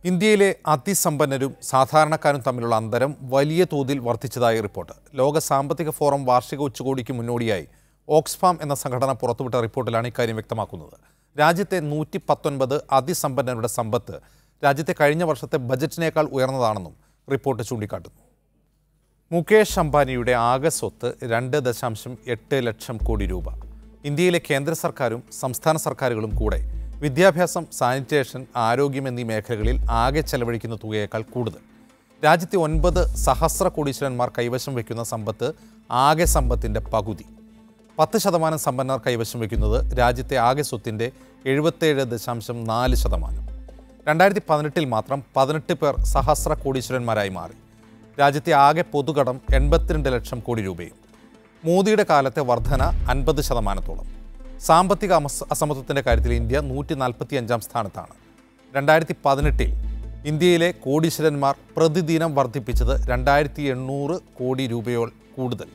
ഇന്ത്യയിലെ അതിസമ്പന്നരും സാധാരണക്കാരും തമ്മിലുള്ള അന്തരം വലിയ തോതിൽ വർദ്ധിച്ചതായി റിപ്പോർട്ട്. ലോക സാമ്പത്തിക ഫോറം വാർഷിക ഉച്ചകോടിക്ക് മുന്നോടിയായി ഓക്സ്ഫാം എന്ന സംഘടന പുറത്തുവിട്ട റിപ്പോർട്ടിലാണ് ഇക്കാര്യം വ്യക്തമാക്കുന്നത്. രാജ്യത്തെ 119 അതിസമ്പന്നരുടെ സമ്പത്ത് രാജ്യത്തെ കഴിഞ്ഞ വർഷത്തെ ബജറ്റിനേക്കാൾ ഉയർന്നതാണെന്നും റിപ്പോർട്ട് ചൂണ്ടിക്കാട്ടുന്നു. മുകേഷ് അംബാനിയുടെ ആകെ സ്വത്ത് 2.8 ലക്ഷം കോടി രൂപ. ഇന്ത്യയിലെ കേന്ദ്ര സർക്കാരും സംസ്ഥാന സർക്കാരുകളും കൂടെ വിദ്യാഭ്യാസം, സാനിറ്റേഷൻ, ആരോഗ്യം എന്നീ മേഖലകളിൽ ആകെ ചെലവഴിക്കുന്ന തുകയേക്കാൾ കൂടുതൽ. രാജ്യത്തെ 9 സഹസ്ര കോടീശ്വരന്മാർ കൈവശം വയ്ക്കുന്ന സമ്പത്ത് ആകെ സമ്പത്തിൻ്റെ പകുതി. 10% സമ്പന്നർ കൈവശം വയ്ക്കുന്നത് രാജ്യത്തെ ആകെ സ്വത്തിൻ്റെ 77.4%. 2018 മാത്രം 18 പേർ സഹസ്ര കോടീശ്വരന്മാരായി മാറി. രാജ്യത്തെ ആകെ പൊതുകടം 82 ലക്ഷം കോടി രൂപയും. മോദിയുടെ കാലത്തെ വർധന 50%. സാമ്പത്തിക അസമത്വത്തിൻ്റെ കാര്യത്തിൽ ഇന്ത്യ 145-ാം സ്ഥാനത്താണ്. 2018 ഇന്ത്യയിലെ കോടീശ്വരന്മാർ പ്രതിദിനം വർദ്ധിപ്പിച്ചത് 2800 കോടി രൂപയോൾ കൂടുതൽ.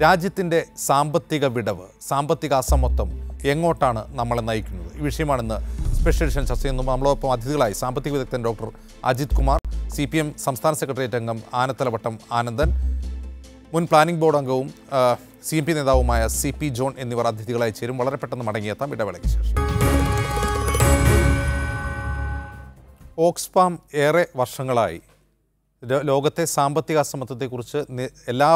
രാജ്യത്തിൻ്റെ സാമ്പത്തിക വിടവ്, സാമ്പത്തിക അസമത്വം എങ്ങോട്ടാണ് നമ്മളെ നയിക്കുന്നത്? ഈ വിഷയമാണെന്ന് സ്പെഷ്യൽ എഡിഷൻ ചർച്ച ചെയ്യുന്നു. നമ്മളോടൊപ്പം അതിഥികളായി സാമ്പത്തിക വിദഗ്ധൻ ഡോക്ടർ അജിത് കുമാർ, CPM സംസ്ഥാന സെക്രട്ടേറിയറ്റ് അംഗം ആനത്തലവട്ടം ആനന്ദൻ, മുൻ പ്ലാനിംഗ് ബോർഡ് അംഗവും CMP നേതാവുമായ CP ജോൺ എന്നിവർ അതിഥികളായി ചേരും. വളരെ പെട്ടെന്ന് മടങ്ങിയെത്താം ഇടവേളയ്ക്ക് ശേഷം. ഓക്സ്ഫാം ഏറെ വർഷങ്ങളായി ലോകത്തെ സാമ്പത്തിക അസമത്വത്തെക്കുറിച്ച് എല്ലാ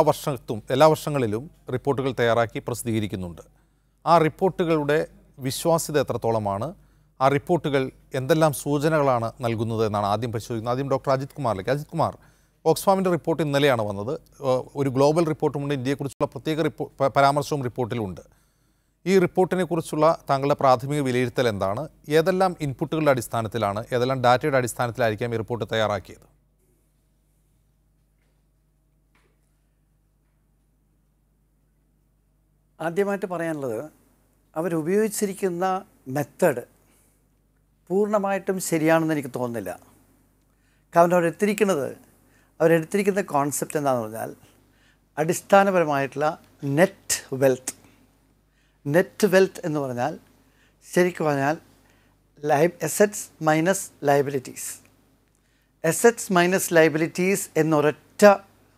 വർഷങ്ങളിലും റിപ്പോർട്ടുകൾ തയ്യാറാക്കി പ്രസിദ്ധീകരിക്കുന്നുണ്ട്. ആ റിപ്പോർട്ടുകളുടെ വിശ്വാസ്യത എത്രത്തോളമാണ്? ആ റിപ്പോർട്ടുകൾ എന്തെല്ലാം സൂചനകളാണ് നൽകുന്നത് എന്നാണ് ആദ്യം പരിശോധിക്കുന്നത്. ആദ്യം ഡോക്ടർ അജിത് കുമാറിലേക്ക്. അജിത് കുമാർ, ഓക്സ്ഫാമിൻ്റെ റിപ്പോർട്ട് ഇന്നലെയാണ് വന്നത്. ഒരു ഗ്ലോബൽ റിപ്പോർട്ടുമുണ്ട്, ഇന്ത്യയെക്കുറിച്ചുള്ള പ്രത്യേക പരാമർശവും റിപ്പോർട്ടിലുണ്ട്. ഈ റിപ്പോർട്ടിനെ കുറിച്ചുള്ള താങ്കളുടെ പ്രാഥമിക വിലയിരുത്തൽ എന്താണ്? ഏതെല്ലാം ഇൻപുട്ടുകളുടെ അടിസ്ഥാനത്തിലാണ്, ഏതെല്ലാം ഡാറ്റയുടെ അടിസ്ഥാനത്തിലായിരിക്കാം ഈ റിപ്പോർട്ട് തയ്യാറാക്കിയത്? ആദ്യമായിട്ട് പറയാനുള്ളത്, അവരുപയോഗിച്ചിരിക്കുന്ന മെത്തേഡ് പൂർണ്ണമായിട്ടും ശരിയാണെന്ന് എനിക്ക് തോന്നുന്നില്ല. കാരണം അവരെടുത്തിരിക്കുന്ന കോൺസെപ്റ്റ് എന്താണെന്ന് പറഞ്ഞാൽ അടിസ്ഥാനപരമായിട്ടുള്ള നെറ്റ് വെൽത്ത് എന്ന് പറഞ്ഞാൽ ശരിക്കും പറഞ്ഞാൽ അസറ്റ്സ് മൈനസ് ലയബിലിറ്റീസ് എന്നൊരൊറ്റ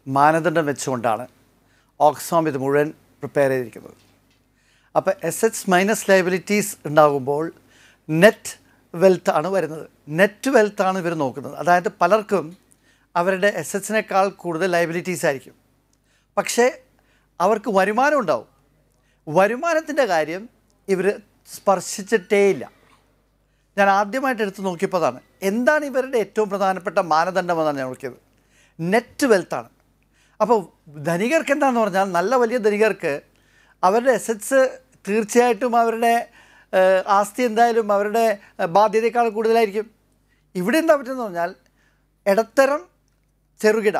മാനദണ്ഡം വെച്ചുകൊണ്ടാണ് ഓക്സ്ഫാം ഇത് മുഴുവൻ പ്രിപ്പയർ ചെയ്തിരിക്കുന്നത്. അപ്പോൾ അസറ്റ്സ് മൈനസ് ലയബിലിറ്റീസ് ഉണ്ടാകുമ്പോൾ നെറ്റ് വെൽത്താണ് വരുന്നത്. നെറ്റ് വെൽത്താണ് ഇവർ നോക്കുന്നത്. അതായത് പലർക്കും അവരുടെ അസറ്റ്സിനേക്കാൾ കൂടുതൽ ലയബിലിറ്റീസ് ആയിരിക്കും, പക്ഷേ അവർക്ക് വരുമാനം ഉണ്ടാവും. വരുമാനത്തിൻ്റെ കാര്യം ഇവർ സ്പർശിച്ചിട്ടേയില്ല. ഞാൻ ആദ്യമായിട്ട് എടുത്ത് നോക്കിയപ്പോൾ അതാണ്. എന്താണ് ഇവരുടെ ഏറ്റവും പ്രധാനപ്പെട്ട മാനദണ്ഡമെന്നാണ് ഞാൻ നോക്കിയത്. നെറ്റ് വെൽത്താണ്. അപ്പോൾ ധനികർക്ക് എന്താണെന്ന് പറഞ്ഞാൽ, നല്ല വലിയ ധനികർക്ക് അവരുടെ അസറ്റ്സ് തീർച്ചയായിട്ടും അവരുടെ ആസ്തി എന്തായാലും അവരുടെ ബാധ്യതയേക്കാൾ കൂടുതലായിരിക്കും. ഇവിടെ എന്താ പറ്റുന്നത് പറഞ്ഞാൽ ഇടത്തരം, ചെറുകിട,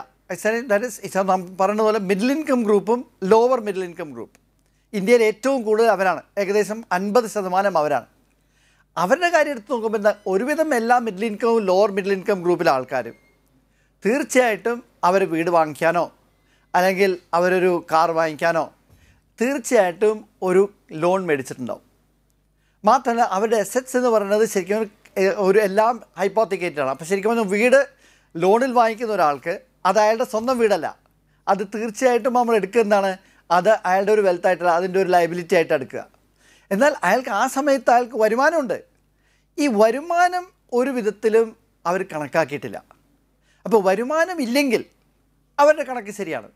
നാം പറയുന്ന പോലെ മിഡിൽ ഇൻകം ഗ്രൂപ്പും ലോവർ മിഡിൽ ഇൻകം ഗ്രൂപ്പ് ഇന്ത്യയിൽ ഏറ്റവും കൂടുതൽ അവരാണ്. ഏകദേശം 50% അവരാണ്. അവരുടെ കാര്യം എടുത്ത് നോക്കുമ്പോൾ എന്താ, ഒരുവിധം എല്ലാ മിഡിൽ ഇൻകവും ലോവർ മിഡിൽ ഇൻകം ഗ്രൂപ്പിലെ ആൾക്കാരും തീർച്ചയായിട്ടും അവർ വീട് വാങ്ങിക്കാനോ അല്ലെങ്കിൽ അവരൊരു കാർ വാങ്ങിക്കാനോ തീർച്ചയായിട്ടും ഒരു ലോൺ മേടിച്ചിട്ടുണ്ടാവും. മാത്രമല്ല അവരുടെ അസറ്റ്സ് എന്ന് പറയുന്നത് ശരിക്കും ഒരു എല്ലാം ഹൈപ്പോത്തിക്കേറ്റഡാണ്. അപ്പോൾ ശരിക്കും പറഞ്ഞാൽ വീട് ലോണിൽ വാങ്ങിക്കുന്ന ഒരാൾക്ക് അത് അയാളുടെ സ്വന്തം വീടല്ല. അത് തീർച്ചയായിട്ടും നമ്മൾ എടുക്കുന്നതാണ്, അത് അയാളുടെ ഒരു വെൽത്തായിട്ടുള്ള അതിൻ്റെ ഒരു ലയബിലിറ്റി ആയിട്ട് എടുക്കുക. എന്നാൽ അയാൾക്ക് ആ സമയത്ത് അയാൾക്ക് വരുമാനമുണ്ട്. ഈ വരുമാനം ഒരു വിധത്തിലും അവർ കണക്കാക്കിയിട്ടില്ല. അപ്പോൾ വരുമാനം ഇല്ലെങ്കിൽ അവരുടെ കണക്ക് ശരിയാണ്.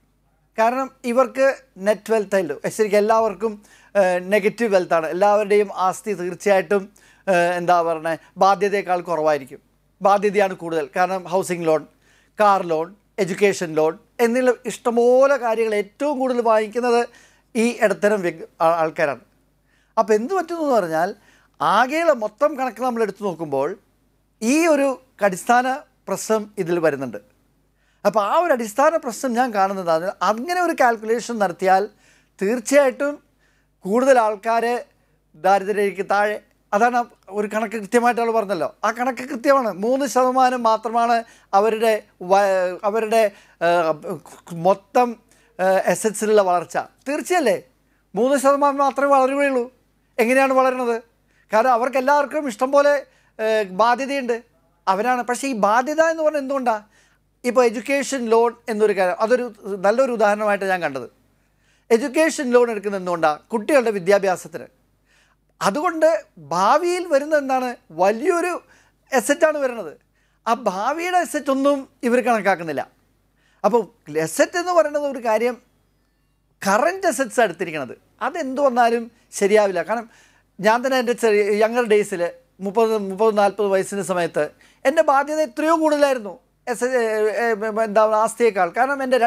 കാരണം ഇവർക്ക് നെറ്റ് വെൽത്തായില്ലോ, ശരിക്കും എല്ലാവർക്കും നെഗറ്റീവ് വെൽത്താണ്. എല്ലാവരുടെയും ആസ്തി തീർച്ചയായിട്ടും എന്താ പറയുന്നത്, ബാധ്യതയേക്കാൾ കുറവായിരിക്കും. ബാധ്യതയാണ് കൂടുതൽ. കാരണം housing loan, car loan, education loan എന്നുള്ള ഇഷ്ടംപോലെ കാര്യങ്ങൾ ഏറ്റവും കൂടുതൽ വാങ്ങിക്കുന്നത് ഈ ഇടത്തരം ആൾക്കാരാണ്. അപ്പോൾ എന്ത് പറ്റുന്നു പറഞ്ഞാൽ, ആകെയുള്ള മൊത്തം കണക്ക് നമ്മൾ എടുത്തു നോക്കുമ്പോൾ ഈ ഒരു അടിസ്ഥാന പ്രശ്നം ഇതിൽ വരുന്നുണ്ട്. അപ്പോൾ ആ ഒരു അടിസ്ഥാന പ്രശ്നം ഞാൻ കാണുന്നതാണ്. അങ്ങനെ ഒരു കാൽക്കുലേഷൻ നടത്തിയാൽ തീർച്ചയായിട്ടും കൂടുതൽ ആൾക്കാരെ ദാരിദ്ര്യരേഖയ്ക്ക് താഴെ, അതാണ് ഒരു കണക്ക് കൃത്യമായിട്ട് അവൾ പറഞ്ഞല്ലോ. ആ കണക്ക് കൃത്യമാണ്. 3% മാത്രമാണ് അവരുടെ മൊത്തം അസറ്റ്സിലുള്ള വളർച്ച. തീർച്ചയല്ലേ, 3% മാത്രമേ വളരുകയുള്ളൂ. എങ്ങനെയാണ് വളരുന്നത്? കാരണം അവർക്കെല്ലാവർക്കും ഇഷ്ടം പോലെ ബാധ്യതയുണ്ട്. അവരാണ്. പക്ഷേ ഈ ബാധ്യത എന്ന് പറഞ്ഞാൽ എന്തുകൊണ്ടാണ്? ഇപ്പോൾ എഡ്യൂക്കേഷൻ ലോൺ എന്നൊരു കാര്യം, അതൊരു നല്ലൊരു ഉദാഹരണമായിട്ട് ഞാൻ കണ്ടത്. എഡ്യൂക്കേഷൻ ലോൺ എടുക്കുന്നത് എന്തുകൊണ്ടാണ്? കുട്ടികളുടെ വിദ്യാഭ്യാസത്തിന്. അതുകൊണ്ട് ഭാവിയിൽ വരുന്ന എന്താണ്, വലിയൊരു എസറ്റാണ് വരുന്നത്. ആ ഭാവിയുടെ എസറ്റൊന്നും ഇവർ കണക്കാക്കുന്നില്ല. അപ്പോൾ എസറ്റ് എന്ന് പറയുന്നത് ഒരു കാര്യം, കറൻറ്റ് എസറ്റ്സ് എടുത്തിരിക്കുന്നത് അതെന്ത് വന്നാലും ശരിയാവില്ല. കാരണം ഞാൻ തന്നെ എൻ്റെ യങ്ങർ ഡേയ്സിൽ 30-40 വയസ്സിൻ്റെ സമയത്ത് എൻ്റെ ബാധ്യത എത്രയോ കൂടുതലായിരുന്നു ആസ്തിയേക്കാൾ. കാരണം എൻ്റെ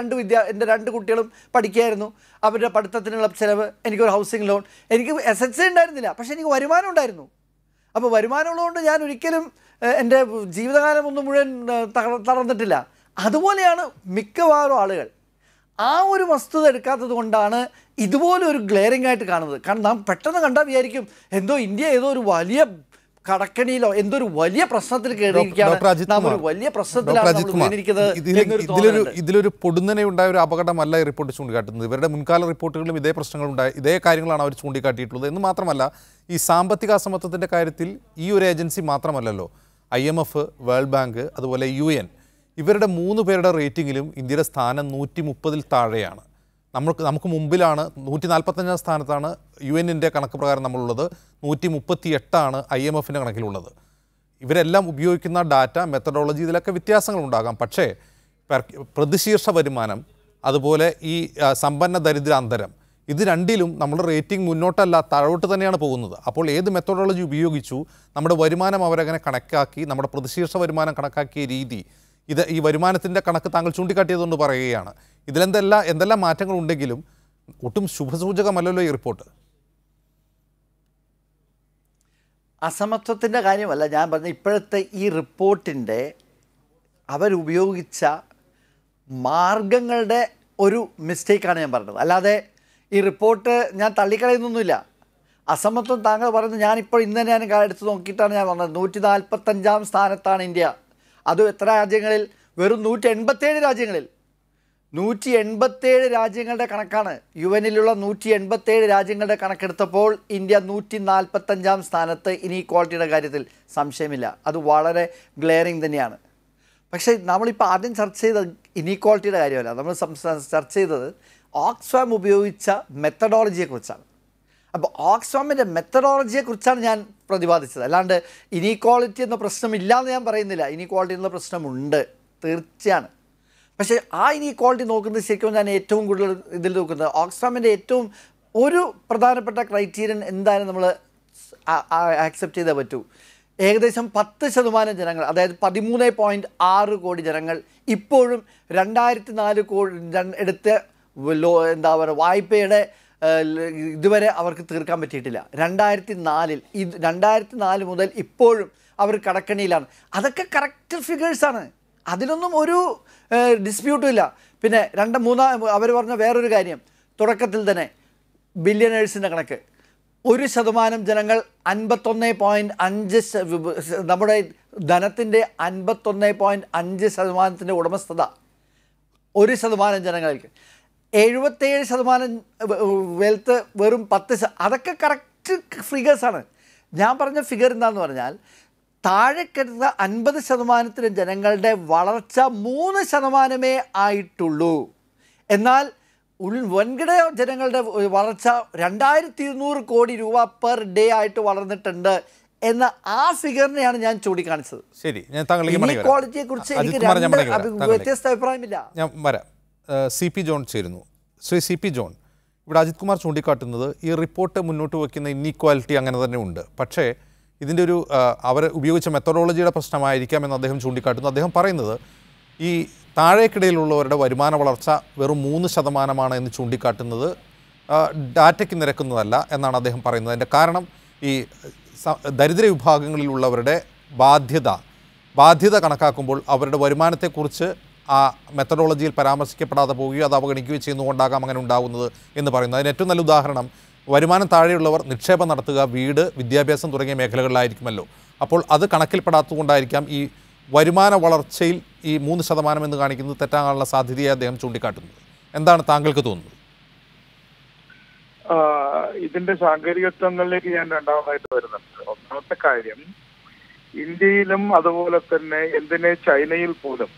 രണ്ട് കുട്ടികളും പഠിക്കുകയായിരുന്നു, അവരുടെ പഠിത്തത്തിനുള്ള ചിലവ്, എനിക്കൊരു ഹൗസിംഗ് ലോൺ, എനിക്ക് എസറ്റ്സേ ഉണ്ടായിരുന്നില്ല, പക്ഷേ എനിക്ക് വരുമാനം ഉണ്ടായിരുന്നു. അപ്പോൾ വരുമാനമുള്ളതുകൊണ്ട് ഞാൻ ഒരിക്കലും എൻ്റെ ജീവിതകാലം ഒന്നും മുഴുവൻ തളർന്നിട്ടില്ല. അതുപോലെയാണ് മിക്കവാറും ആളുകൾ. ആ ഒരു വസ്തുത എടുക്കാത്തത് കൊണ്ടാണ് ഇതുപോലെ ഒരു ഗ്ലെയറിംഗ് ആയിട്ട് കാണുന്നത്. കാരണം നാം പെട്ടെന്ന് കണ്ടാൽ വിചാരിക്കും എന്തോ ഇന്ത്യ ഏതോ ഒരു വലിയ കടക്കണിയിലോ എന്തോ ഒരു വലിയ പ്രശ്നത്തിൽ ഇതിലൊരു പൊടുന്നനെയുണ്ടായ ഒരു അപകടമല്ല ഈ റിപ്പോർട്ട് ചൂണ്ടിക്കാട്ടുന്നത്. ഇവരുടെ മുൻകാല റിപ്പോർട്ടുകളിലും ഇതേ പ്രശ്നങ്ങളുണ്ടായി, ഇതേ കാര്യങ്ങളാണ് അവർ ചൂണ്ടിക്കാട്ടിയിട്ടുള്ളത്. എന്ന് മാത്രമല്ല, ഈ സാമ്പത്തിക അസമത്വത്തിൻ്റെ കാര്യത്തിൽ ഈ ഒരു ഏജൻസി മാത്രമല്ലല്ലോ, IMF, വേൾഡ് ബാങ്ക്, അതുപോലെ UN, ഇവരുടെ 3 പേരുടെ റേറ്റിങ്ങിലും ഇന്ത്യയുടെ സ്ഥാനം 130-ൽ താഴെയാണ്. നമുക്ക് മുമ്പിലാണ് 145-ാം സ്ഥാനത്താണ് UN-ൻ്റെ കണക്ക് പ്രകാരം നമ്മളുള്ളത്. 138ആണ് IMF-ൻ്റെ കണക്കിലുള്ളത്. ഇവരെല്ലാം ഉപയോഗിക്കുന്ന ഡാറ്റ, മെത്തഡോളജി, ഇതിലൊക്കെ വ്യത്യാസങ്ങളുണ്ടാകാം. പക്ഷേ പ്രതിശീർഷ വരുമാനം, അതുപോലെ ഈ സമ്പന്ന ദരിദ്ര അന്തരം, ഇത് രണ്ടിലും നമ്മുടെ റേറ്റിംഗ് മുന്നോട്ടല്ല താഴോട്ട് തന്നെയാണ് പോകുന്നത്. അപ്പോൾ ഏത് മെത്തഡോളജി ഉപയോഗിച്ചു നമ്മുടെ വരുമാനം അവരങ്ങനെ കണക്കാക്കി, നമ്മുടെ പ്രതിശീർഷ വരുമാനം കണക്കാക്കിയ രീതി, ഈ വരുമാനത്തിൻ്റെ കണക്ക് താങ്കൾ ചൂണ്ടിക്കാട്ടിയതുകൊണ്ട് പറയുകയാണ്. എന്തെല്ലാം മാറ്റങ്ങളുണ്ടെങ്കിലും ഒട്ടും ശുഭസൂചകമല്ലല്ലോ ഈ റിപ്പോർട്ട്. അസമത്വത്തിൻ്റെ കാര്യമല്ല ഞാൻ പറഞ്ഞ, ഇപ്പോഴത്തെ ഈ റിപ്പോർട്ടിൻ്റെ അവരുപയോഗിച്ച മാർഗങ്ങളുടെ ഒരു മിസ്റ്റേക്കാണ് ഞാൻ പറഞ്ഞത്. അല്ലാതെ ഈ റിപ്പോർട്ട് ഞാൻ തള്ളിക്കളയുന്നൊന്നുമില്ല. അസമത്വം താങ്കൾ പറയുന്നത്, ഞാനിപ്പോൾ ഇന്ന് ഞാൻ എടുത്ത് നോക്കിയിട്ടാണ് ഞാൻ പറഞ്ഞത്. 145-ാം സ്ഥാനത്താണ് ഇന്ത്യ. അതും എത്ര രാജ്യങ്ങളിൽ? വെറും 187 രാജ്യങ്ങളിൽ. 187 രാജ്യങ്ങളുടെ കണക്കാണ്. UN-ലുള്ള 187 രാജ്യങ്ങളുടെ കണക്കെടുത്തപ്പോൾ ഇന്ത്യ 145-ാം സ്ഥാനത്ത്. ഇനീക്വാളിറ്റിയുടെ കാര്യത്തിൽ സംശയമില്ല, അത് വളരെ ഗ്ലെയറിങ് തന്നെയാണ്. പക്ഷേ നമ്മളിപ്പോൾ ആദ്യം ചർച്ച ചെയ്ത ഇനീക്വാളിറ്റിയുടെ കാര്യമല്ല, നമ്മൾ ചർച്ച ചെയ്തത് ഓക്സ്ഫാം ഉപയോഗിച്ച മെത്തഡോളജിയെക്കുറിച്ചാണ്. അപ്പോൾ ഓക്സ്ഫാമിൻ്റെ മെത്തഡോളജിയെക്കുറിച്ചാണ് ഞാൻ പ്രതിപാദിച്ചത്. അല്ലാണ്ട് ഇനീക്വാളിറ്റി എന്ന പ്രശ്നമില്ല എന്ന് ഞാൻ പറയുന്നില്ല. ഇനീക്വാളിറ്റി എന്ന പ്രശ്നമുണ്ട്, തീർച്ചയാണ്. പക്ഷേ ആ ഇനീക്വാളിറ്റി നോക്കുന്നത് ശരിക്കും ഞാൻ ഏറ്റവും കൂടുതൽ ഇതിൽ നോക്കുന്നത് ഓക്സ്ഫാമിൻ്റെ ഏറ്റവും ഒരു പ്രധാനപ്പെട്ട ക്രൈറ്റീരിയൻ എന്തായാലും നമ്മൾ ആക്സെപ്റ്റ് ചെയ്തേ പറ്റൂ. ഏകദേശം 10% ജനങ്ങൾ, അതായത് 13.6 കോടി ജനങ്ങൾ ഇപ്പോഴും 2004 കോടി എടുത്ത വായ്പയുടെ ഇതുവരെ അവർക്ക് തീർക്കാൻ പറ്റിയിട്ടില്ല. 2004 മുതൽ ഇപ്പോഴും അവർ കടക്കണിയിലാണ്. അതൊക്കെ കറക്റ്റ് ഫിഗേഴ്സാണ്, അതിലൊന്നും ഒരു ഡിസ്പ്യൂട്ടും ഇല്ല. പിന്നെ അവർ പറഞ്ഞ വേറൊരു കാര്യം, തുടക്കത്തിൽ തന്നെ ബില്യണേഴ്സിൻ്റെ കണക്ക്, 1% ജനങ്ങൾ 51.5 നമ്മുടെ ധനത്തിൻ്റെ 51.5% ഉടമസ്ഥത 1% ജനങ്ങൾക്ക്. 77% വെൽത്ത് വെറും 10. അതൊക്കെ കറക്റ്റ് ഫിഗേഴ്സാണ്. ഞാൻ പറഞ്ഞ ഫിഗർ എന്താണെന്ന് പറഞ്ഞാൽ, താഴെക്കെടുത്ത 50% ജനങ്ങളുടെ വളർച്ച 3% ആയിട്ടുള്ളൂ. എന്നാൽ വൻകിട ജനങ്ങളുടെ വളർച്ച 2200 കോടി രൂപ പെർ ഡേ ആയിട്ട് വളർന്നിട്ടുണ്ട് എന്ന ആ ഫിഗറിനെയാണ് ഞാൻ ചൂണ്ടിക്കാണിച്ചത്. ശരി, ഞാൻ ഇനീക്വാളിറ്റിയെ കുറിച്ച് എനിക്ക് വ്യത്യസ്ത അഭിപ്രായമില്ല. ഞാൻ വരാം. CP ജോൺ ചേരുന്നു. ശ്രീ CP ജോൺ, ഇവിടെ അജിത് കുമാർ ചൂണ്ടിക്കാട്ടുന്നത് ഈ റിപ്പോർട്ട് മുന്നോട്ട് വയ്ക്കുന്ന ഇന്നീക്വാലിറ്റി അങ്ങനെ തന്നെ ഉണ്ട്. പക്ഷേ ഇതിൻ്റെ ഒരു അവർ ഉപയോഗിച്ച മെത്തഡോളജിയുടെ പ്രശ്നമായിരിക്കാം എന്ന് അദ്ദേഹം ചൂണ്ടിക്കാട്ടുന്നു. അദ്ദേഹം പറയുന്നത് ഈ താഴേക്കിടയിലുള്ളവരുടെ വരുമാന വളർച്ച വെറും 3% എന്ന് ചൂണ്ടിക്കാട്ടുന്നത് ഡാറ്റയ്ക്ക് നിരക്കുന്നതല്ല എന്നാണ് അദ്ദേഹം പറയുന്നത്. അതിൻ്റെ കാരണം ഈ ദരിദ്ര വിഭാഗങ്ങളിലുള്ളവരുടെ ബാധ്യത കണക്കാക്കുമ്പോൾ അവരുടെ വരുമാനത്തെക്കുറിച്ച് ആ മെത്തഡോളജിയിൽ പരാമർശിക്കപ്പെടാതെ പോവുകയോ അത് അവഗണിക്കുകയോ ചെയ്യുന്നതുകൊണ്ടാകാം അങ്ങനെ ഉണ്ടാകുന്നത് എന്ന് പറയുന്നത്. അതിന് ഏറ്റവും നല്ല ഉദാഹരണം, വരുമാനം താഴെയുള്ളവർ നിക്ഷേപം നടത്തുക, വീട്, വിദ്യാഭ്യാസം തുടങ്ങിയ മേഖലകളിലായിരിക്കുമല്ലോ. അപ്പോൾ അത് കണക്കിൽപ്പെടാത്തതുകൊണ്ടായിരിക്കാം ഈ വരുമാന വളർച്ചയിൽ ഈ 3% എന്ന് കാണിക്കുന്നത് തെറ്റാകാനുള്ള സാധ്യതയെ അദ്ദേഹം ചൂണ്ടിക്കാട്ടുന്നത്. എന്താണ് താങ്കൾക്ക് തോന്നുന്നത്? ഇതിന്റെ സാങ്കേതികത്വങ്ങളിലേക്ക് ഞാൻ രണ്ടാമതായിട്ട് വരുന്നുണ്ട്. ഒന്നാമത്തെ കാര്യം, ഇന്ത്യയിലും അതുപോലെ തന്നെ എന്തിനെ ചൈനയിൽ പോലും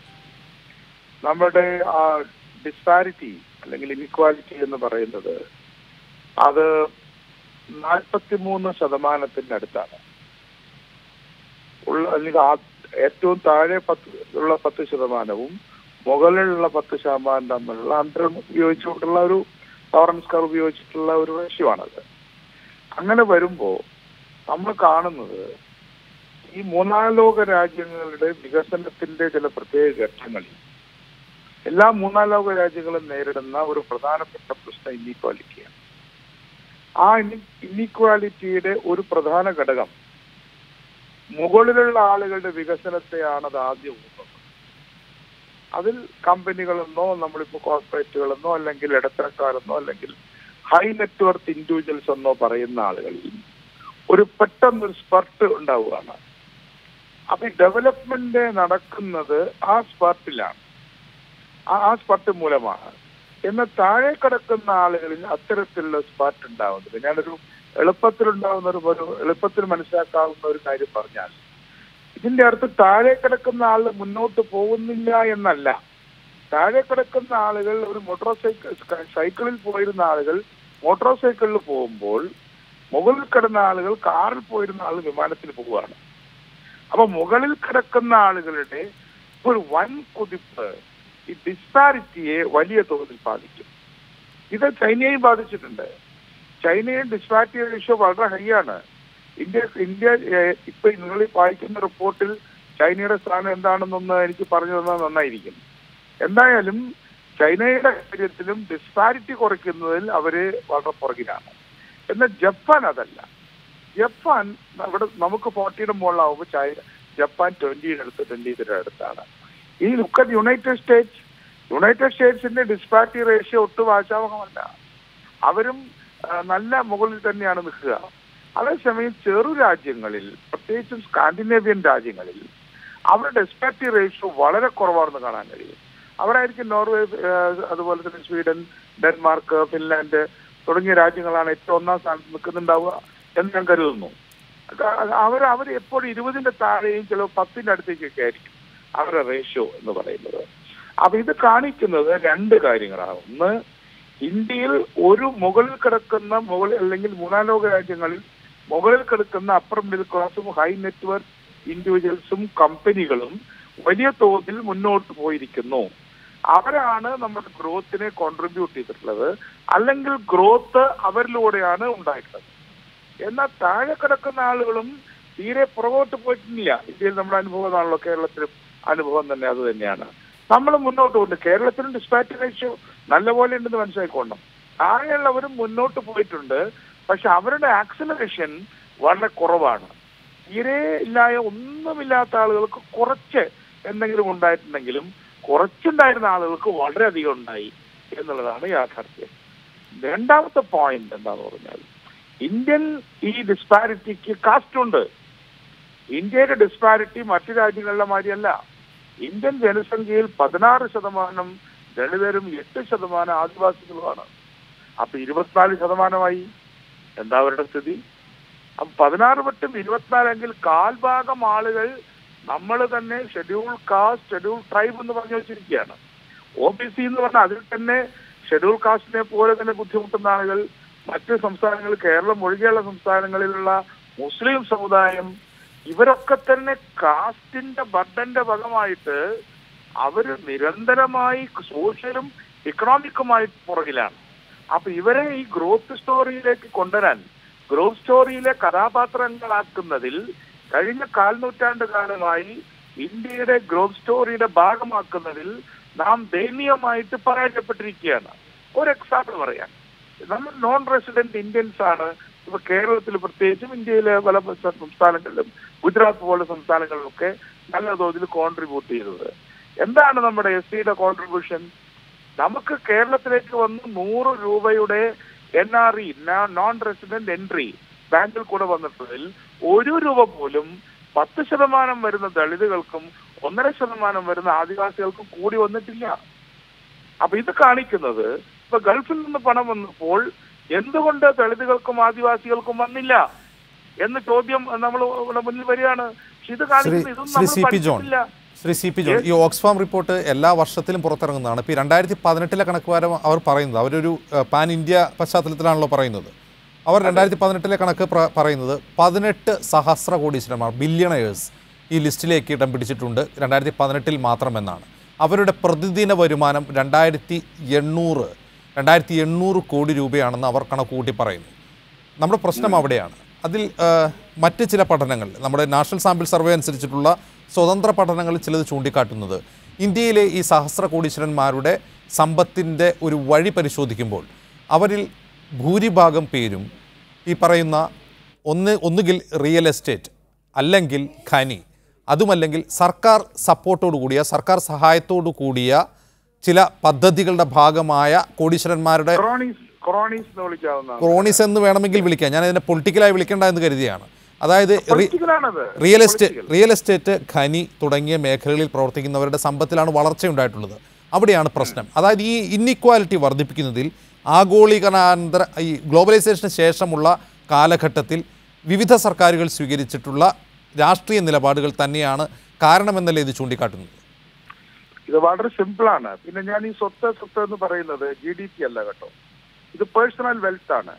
നമ്മുടെ ആ ഡിസ്പാരിറ്റി അല്ലെങ്കിൽ ഇനിക്വാലിറ്റി എന്ന് പറയുന്നത് അത് 43% അടുത്താണ് ഉള്ള. അല്ലെങ്കിൽ ഏറ്റവും താഴെ ഉള്ള 10%വും മുകളിലുള്ള 10% തമ്മിലുള്ള അന്തരം ഉപയോഗിച്ചുകൊണ്ടുള്ള ഒരു ടോളറൻസ് കർവ് ഉപയോഗിച്ചിട്ടുള്ള ഒരു റേഷ്യോയാണത്. അങ്ങനെ വരുമ്പോൾ നമ്മൾ കാണുന്നത് ഈ മൂന്നാം ലോക രാജ്യങ്ങളുടെ വികസനത്തിന്റെ ചില പ്രത്യേക ഘട്ടങ്ങളിൽ എല്ലാ മൂന്നാം ലോക രാജ്യങ്ങളും നേരിടുന്ന ഒരു പ്രധാനപ്പെട്ട പ്രശ്നം ഇനീക്വാലിറ്റിയാണ്. ആ ഇനീക്വാലിറ്റിയുടെ ഒരു പ്രധാന ഘടകം മുകളിലുള്ള ആളുകളുടെ വികസനത്തെയാണ് അത് ആദ്യം ഊന്നുന്നത്. അതിൽ കമ്പനികളെന്നോ നമ്മളിപ്പോൾ കോർപ്പറേറ്റുകളെന്നോ അല്ലെങ്കിൽ ഇടത്തരക്കാരെന്നോ അല്ലെങ്കിൽ ഹൈ നെറ്റ്വർത്ത് ഇൻഡിവിജ്വൽസ് എന്നോ പറയുന്ന ആളുകളിൽ ഒരു പെട്ടെന്നൊരു സ്പർട്ട് ഉണ്ടാവുകയാണ്. അപ്പൊ ഈ ഡെവലപ്മെന്റ് നടക്കുന്നത് ആ സ്പർട്ടിലാണ്, ആ സ്പർട്ട് മൂലമാണ്. എന്നാൽ താഴെ കിടക്കുന്ന ആളുകളിൽ അത്തരത്തിലുള്ള സ്പർട്ട് ഉണ്ടാവുന്നത് ഞാനൊരു എളുപ്പത്തിൽ മനസ്സിലാക്കാവുന്ന ഒരു കാര്യം പറഞ്ഞാൽ, ഇതിന്റെ അർത്ഥം താഴെ കിടക്കുന്ന ആൾ മുന്നോട്ട് പോകുന്നില്ല എന്നല്ല. താഴെ കിടക്കുന്ന ആളുകൾ ഒരു സൈക്കിളിൽ പോയിരുന്ന ആളുകൾ മോട്ടോർ സൈക്കിളിൽ പോകുമ്പോൾ മുകളിൽ കിടന്ന ആളുകൾ കാറിൽ പോയിരുന്ന ആൾ വിമാനത്തിൽ പോവുകയാണ്. അപ്പൊ മുകളിൽ കിടക്കുന്ന ആളുകളുടെ ഒരു വൻ കുതിപ്പ് ഈ ഡിസ്പാരിറ്റിയെ വലിയ തോതിൽ ബാധിക്കും. ഇത് ചൈനയെയും ബാധിച്ചിട്ടുണ്ട്. ചൈനയിൽ ഡിസ്പാരിറ്റി റേഷ്യോ വളരെ ഹൈ ആണ്. ഇന്ത്യ ഇപ്പൊ നിങ്ങൾ വായിക്കുന്ന റിപ്പോർട്ടിൽ ചൈനയുടെ സ്ഥാനം എന്താണെന്നൊന്ന് എനിക്ക് പറഞ്ഞു തന്നാൽ നന്നായിരിക്കും. എന്തായാലും ചൈനയുടെ കാര്യത്തിലും ഡിസ്പാരിറ്റി കുറയ്ക്കുന്നതിൽ അവര് വളരെ പുറകിലാണ്. എന്നാൽ ജപ്പാൻ അതല്ല. ജപ്പാൻ ഇവിടെ നമുക്ക് 40യുടെ മുകളിലാവുമ്പോൾ ജപ്പാൻ 20യുടെ അടുത്ത് 23യുടെ അടുത്താണ്. ഈ look at United States disparity ratio ഒട്ടും ആശാവഹമല്ല. അവരും നല്ല മുകളിൽ തന്നെയാണ് നിൽക്കുക. അതേസമയം ചെറു രാജ്യങ്ങളിൽ, പ്രത്യേകിച്ചും സ്കാൻഡിനേവിയൻ രാജ്യങ്ങളിൽ അവരുടെ ഡിസ്പാരിറ്റി റേഷ്യോ വളരെ കുറവാണെന്ന് കാണാൻ കഴിയും. അവരായിരിക്കും നോർവേ, അതുപോലെ തന്നെ സ്വീഡൻ, ഡെൻമാർക്ക്, ഫിൻലാൻഡ് തുടങ്ങിയ രാജ്യങ്ങളാണ് ഏറ്റവും ഒന്നാം സ്ഥാനത്ത് നിൽക്കുന്നുണ്ടാവുക എന്ന് ഞാൻ കരുതുന്നു. അവർ എപ്പോഴും 20ന്റെ താഴെയും ചില 10ന്റെ അടുത്തേക്കൊക്കെ ആയിരിക്കും അവരുടെ റേഷ്യോ എന്ന് പറയുന്നത്. അപ്പൊ ഇത് കാണിക്കുന്നത് രണ്ട് കാര്യങ്ങളാണ്. ഒന്ന്, ഇന്ത്യയിൽ ഒരു മുകളിൽ കിടക്കുന്ന അല്ലെങ്കിൽ മൂന്നാം ലോക രാജ്യങ്ങളിൽ മുകളിൽ കിടക്കുന്ന അപ്പർ മിഡിൽ ക്ലാസും ഹൈ നെറ്റ്വർക്ക് ഇൻഡിവിജ്വൽസും കമ്പനികളും വലിയ തോതിൽ മുന്നോട്ട് പോയിരിക്കുന്നു. അവരാണ് നമ്മുടെ ഗ്രോത്തിനെ കോൺട്രിബ്യൂട്ട് ചെയ്തിട്ടുള്ളത്, അല്ലെങ്കിൽ ഗ്രോത്ത് അവരിലൂടെയാണ് ഉണ്ടായിട്ടുള്ളത്. എന്നാൽ താഴെ കിടക്കുന്ന ആളുകളും തീരെ പുറകോട്ട് പോയിട്ടില്ല. ഇന്ത്യയിൽ നമ്മുടെ അനുഭവമാണല്ലോ, കേരളത്തിലും അനുഭവം തന്നെ അത് തന്നെയാണ്. നമ്മൾ മുന്നോട്ട് കൊണ്ട് കേരളത്തിലും ഡിസ്പാരിറ്റി റേഷ്യോ നല്ലപോലെ ഉണ്ടെന്ന് മനസ്സിലാക്കണം. താഴെയുള്ളവരും മുന്നോട്ട് പോയിട്ടുണ്ട്, പക്ഷെ അവരുടെ ആക്സിലറേഷൻ വളരെ കുറവാണ്. തീരെ ഒന്നുമില്ലാത്ത ആളുകൾക്ക് കുറച്ച് എന്തെങ്കിലും ഉണ്ടായിട്ടുണ്ടെങ്കിലും കുറച്ചുണ്ടായിരുന്ന ആളുകൾക്ക് വളരെയധികം ഉണ്ടായി എന്നുള്ളതാണ് യാഥാർത്ഥ്യം. രണ്ടാമത്തെ പോയിന്റ് എന്താന്ന് പറഞ്ഞാൽ, ഇന്ത്യൻ ഈ ഡിസ്പാരിറ്റിക്ക് കാസ്റ്റ് ഉണ്ട്. ഇന്ത്യയുടെ ഡിസ്പാരിറ്റി മറ്റു രാജ്യങ്ങളിലെ മാതിരിയല്ല. ഇന്ത്യൻ ജനസംഖ്യയിൽ 16% ദളിതരും 8% ആദിവാസികളുമാണ്. അപ്പൊ 24%. എന്താ അവരുടെ സ്ഥിതി? അപ്പൊ 16 × 24 കാൽഭാഗം ആളുകൾ നമ്മൾ തന്നെ ഷെഡ്യൂൾ കാസ്റ്റ്, ഷെഡ്യൂൾ ട്രൈബ് എന്ന് പറഞ്ഞു വെച്ചിരിക്കുകയാണ്. OBC എന്ന് പറഞ്ഞാൽ അതിൽ തന്നെ ഷെഡ്യൂൾ കാസ്റ്റിനെ പോലെ തന്നെ ബുദ്ധിമുട്ടുന്ന ആളുകൾ, മറ്റ് സംസ്ഥാനങ്ങൾ, കേരളം ഒഴികെയുള്ള സംസ്ഥാനങ്ങളിലുള്ള മുസ്ലിം സമുദായം, ഇവരൊക്കെ തന്നെ കാസ്റ്റിന്റെ ബർഡന്റെ ഭാഗമായിട്ട് അവര് നിരന്തരമായി സോഷ്യലും ഇക്കണോമിക്കുമായി പുറകിലാണ്. അപ്പൊ ഇവരെ ഈ ഗ്രോത്ത് സ്റ്റോറിയിലേക്ക് കൊണ്ടുവരാൻ, ഗ്രോത്ത് സ്റ്റോറിയിലെ കഥാപാത്രങ്ങളാക്കുന്നതിൽ കഴിഞ്ഞ 4 നൂറ്റാണ്ട് കാലമായി ഇന്ത്യയുടെ ഗ്രോത്ത് സ്റ്റോറിയുടെ ഭാഗമാക്കുന്നതിൽ നാം ദയനീയമായിട്ട് പരാജയപ്പെട്ടിരിക്കുകയാണ്. ഒരു എക്സാമ്പിൾ പറയാം. നമ്മൾ നോൺ റെസിഡന്റ് ഇന്ത്യൻസ് ആണ് ഇപ്പൊ കേരളത്തിൽ, പ്രത്യേകിച്ചും ഇന്ത്യയിലെ പല സംസ്ഥാനങ്ങളിലും ഗുജറാത്ത് പോലെ സംസ്ഥാനങ്ങളിലൊക്കെ നല്ല തോതിൽ കോൺട്രിബ്യൂട്ട് ചെയ്തത്. എന്താണ് നമ്മുടെ SCയുടെ കോൺട്രിബ്യൂഷൻ? നമുക്ക് കേരളത്തിലേക്ക് വന്ന് 100 രൂപയുടെ NRE, നോൺ റെസിഡന്റ് എൻട്രി, ബാങ്കിൽ കൂടെ വന്നിട്ടതിൽ 1 രൂപ പോലും 10% വരുന്ന ദളിതുകൾക്കും 1.5% വരുന്ന ആദിവാസികൾക്കും കൂടി വന്നിട്ടില്ല. അപ്പൊ ഇത് കാണിക്കുന്നത്, ഇപ്പൊ ഗൾഫിൽ നിന്ന് പണം വന്നപ്പോൾ എന്തുകൊണ്ട് ദളിതുകൾക്കും ആദിവാസികൾക്കും വന്നില്ല? എന്ന് ചോദ്യം നമ്മൾ മുന്നിൽ വരികയാണ്. ഇത് കാണിക്കുന്നത് ഇതൊന്നും നമ്മൾ പഠിച്ചിട്ടില്ല. ശ്രീ സി പി ജോൺ, ഈ ഓക്സ്ഫാം റിപ്പോർട്ട് എല്ലാ വർഷത്തിലും പുറത്തിറങ്ങുന്നതാണ്. ഇപ്പോൾ 2018 കണക്ക് പ്രകാരം അവർ പറയുന്നത്, അവരൊരു പാൻ ഇന്ത്യ പശ്ചാത്തലത്തിലാണല്ലോ പറയുന്നത്. അവർ 2018 കണക്ക് പറയുന്നത് 18 സഹസ്ര കോടീശ്വരന്മാർ, ബില്യണേഴ്സ് ഈ ലിസ്റ്റിലേക്ക് ഇടം പിടിച്ചിട്ടുണ്ട് 2018 മാത്രമെന്നാണ്. അവരുടെ പ്രതിദിന വരുമാനം 2800 കോടി രൂപയാണെന്ന് അവർ കണക്ക് കൂട്ടി പറയുന്നു. നമ്മുടെ പ്രശ്നം അവിടെയാണ്. അതിൽ മറ്റ് ചില പഠനങ്ങൾ, നമ്മുടെ നാഷണൽ സാമ്പിൾ സർവേ അനുസരിച്ചിട്ടുള്ള സ്വതന്ത്ര പഠനങ്ങളിൽ ചിലത് ചൂണ്ടിക്കാട്ടുന്നത് ഇന്ത്യയിലെ ഈ സഹസ്ര കോടീശ്വരന്മാരുടെ സമ്പത്തിൻ്റെ ഒരു വഴി പരിശോധിക്കുമ്പോൾ അവരിൽ ഭൂരിഭാഗം പേരും ഈ പറയുന്ന ഒന്നുകിൽ റിയൽ എസ്റ്റേറ്റ്, അല്ലെങ്കിൽ ഖനി, അതുമല്ലെങ്കിൽ സർക്കാർ സപ്പോർട്ടോടു കൂടിയ, സർക്കാർ സഹായത്തോടു കൂടിയ ചില പദ്ധതികളുടെ ഭാഗമായ കോടീശ്വരന്മാരുടെ ക്രോണീസ് എന്ന് വേണമെങ്കിൽ വിളിക്കാം. ഞാൻ ഇതിനെ പൊളിറ്റിക്കലായി വിളിക്കേണ്ട എന്ന് കരുതിയാണ്. അതായത് റിയൽ എസ്റ്റേറ്റ്, ഖനി തുടങ്ങിയ മേഖലകളിൽ പ്രവർത്തിക്കുന്നവരുടെ സമ്പത്തിലാണ് വളർച്ചയുണ്ടായിട്ടുള്ളത്. അവിടെയാണ് പ്രശ്നം. അതായത് ഈ ഇന്നിക്വാലിറ്റി വർദ്ധിപ്പിക്കുന്നതിൽ ആഗോളീകരണാനന്തര ഈ ഗ്ലോബലൈസേഷന് ശേഷമുള്ള കാലഘട്ടത്തിൽ വിവിധ സർക്കാരുകൾ സ്വീകരിച്ചിട്ടുള്ള രാഷ്ട്രീയ നിലപാടുകൾ തന്നെയാണ് കാരണമെന്നല്ലേ ഇത് ചൂണ്ടിക്കാട്ടുന്നത്? ഇത് വളരെ സിമ്പിളാണ്. പിന്നെ ഞാൻ ഈ സ്വത്ത് എന്ന് പറയുന്നത് GDP അല്ല കേട്ടോ, ഇത് പേഴ്സണൽ വെൽത്ത് ആണ്.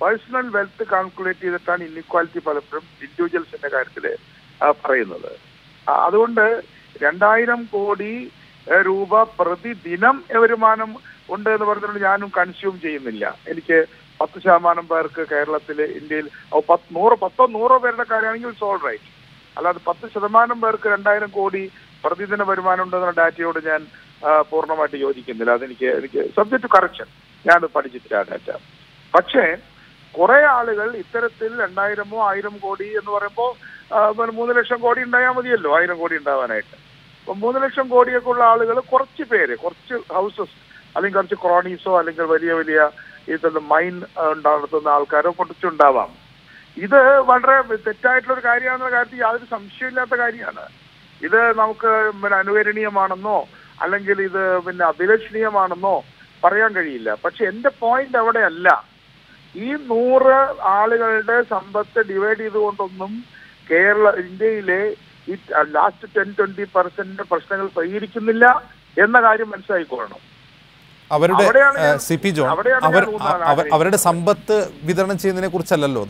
പേഴ്സണൽ വെൽത്ത് കാൽക്കുലേറ്റ് ചെയ്തിട്ടാണ് ഇന്നിക്വാലിറ്റി പലപ്പോഴും ഇൻഡിവിജ്വൽസിന്റെ കാര്യത്തിൽ പറയുന്നത്. അതുകൊണ്ട് 2000 കോടി രൂപ പ്രതിദിനം വരുമാനം ഉണ്ട് എന്ന് പറഞ്ഞിട്ട് ഞാനും കൺസ്യൂം ചെയ്യുന്നില്ല. എനിക്ക് 10% പേർക്ക് കേരളത്തിൽ, ഇന്ത്യയിൽ 100 പേരുടെ കാര്യമാണെങ്കിൽ ഇറ്റ്സ് ഓൾ റൈറ്റ്. അല്ലാതെ 10% പേർക്ക് 2000 കോടി പ്രതിദിന വരുമാനം ഉണ്ടെന്ന ഡാറ്റയോട് ഞാൻ പൂർണ്ണമായിട്ട് യോജിക്കുന്നില്ല. എനിക്ക് സബ്ജക്ട് ടു കറക്ഷൻ, ഞാൻ പഠിച്ചിട്ടില്ല ആ ഡാറ്റ. പക്ഷേ കുറെ ആളുകൾ ഇത്തരത്തിൽ 2000 1000 കോടി എന്ന് പറയുമ്പോൾ 3 ലക്ഷം കോടി ഉണ്ടായാൽ മതിയല്ലോ 1000 കോടി ഉണ്ടാവാനായിട്ട്. അപ്പം 3 ലക്ഷം കോടിയൊക്കെ ഉള്ള ആളുകൾ കുറച്ച് പേര്, കുറച്ച് ഹൗസസ് അല്ലെങ്കിൽ കുറച്ച് ക്രോണീസോ അല്ലെങ്കിൽ വലിയ വലിയ ഇതൊന്ന് മൈൻ നടത്തുന്ന ആൾക്കാരോ പൊട്ടിച്ചുണ്ടാവാം. ഇത് വളരെ തെറ്റായിട്ടുള്ളൊരു കാര്യമാണെന്ന കാര്യത്തിൽ യാതൊരു സംശയമില്ലാത്ത കാര്യമാണ്. ഇത് നമുക്ക് അനുകരണീയമാണെന്നോ അല്ലെങ്കിൽ ഇത് അഭിലഷണീയമാണെന്നോ പറയാൻ കഴിയില്ല. പക്ഷെ എന്റെ പോയിന്റ് അവിടെയല്ല. ഈ 100 ആളുകളുടെ സമ്പത്ത് ഡിവൈഡ് ചെയ്തുകൊണ്ടൊന്നും ഇന്ത്യയിലെ ഈ ലാസ്റ്റ് 10-20% പ്രശ്നങ്ങൾ പരിഹരിക്കുന്നില്ല എന്ന കാര്യം മനസ്സിലായിക്കൊള്ളണം. അവരുടെ സമ്പത്ത് വിതരണം ചെയ്യുന്നതിനെ കുറിച്ചല്ലല്ലോ.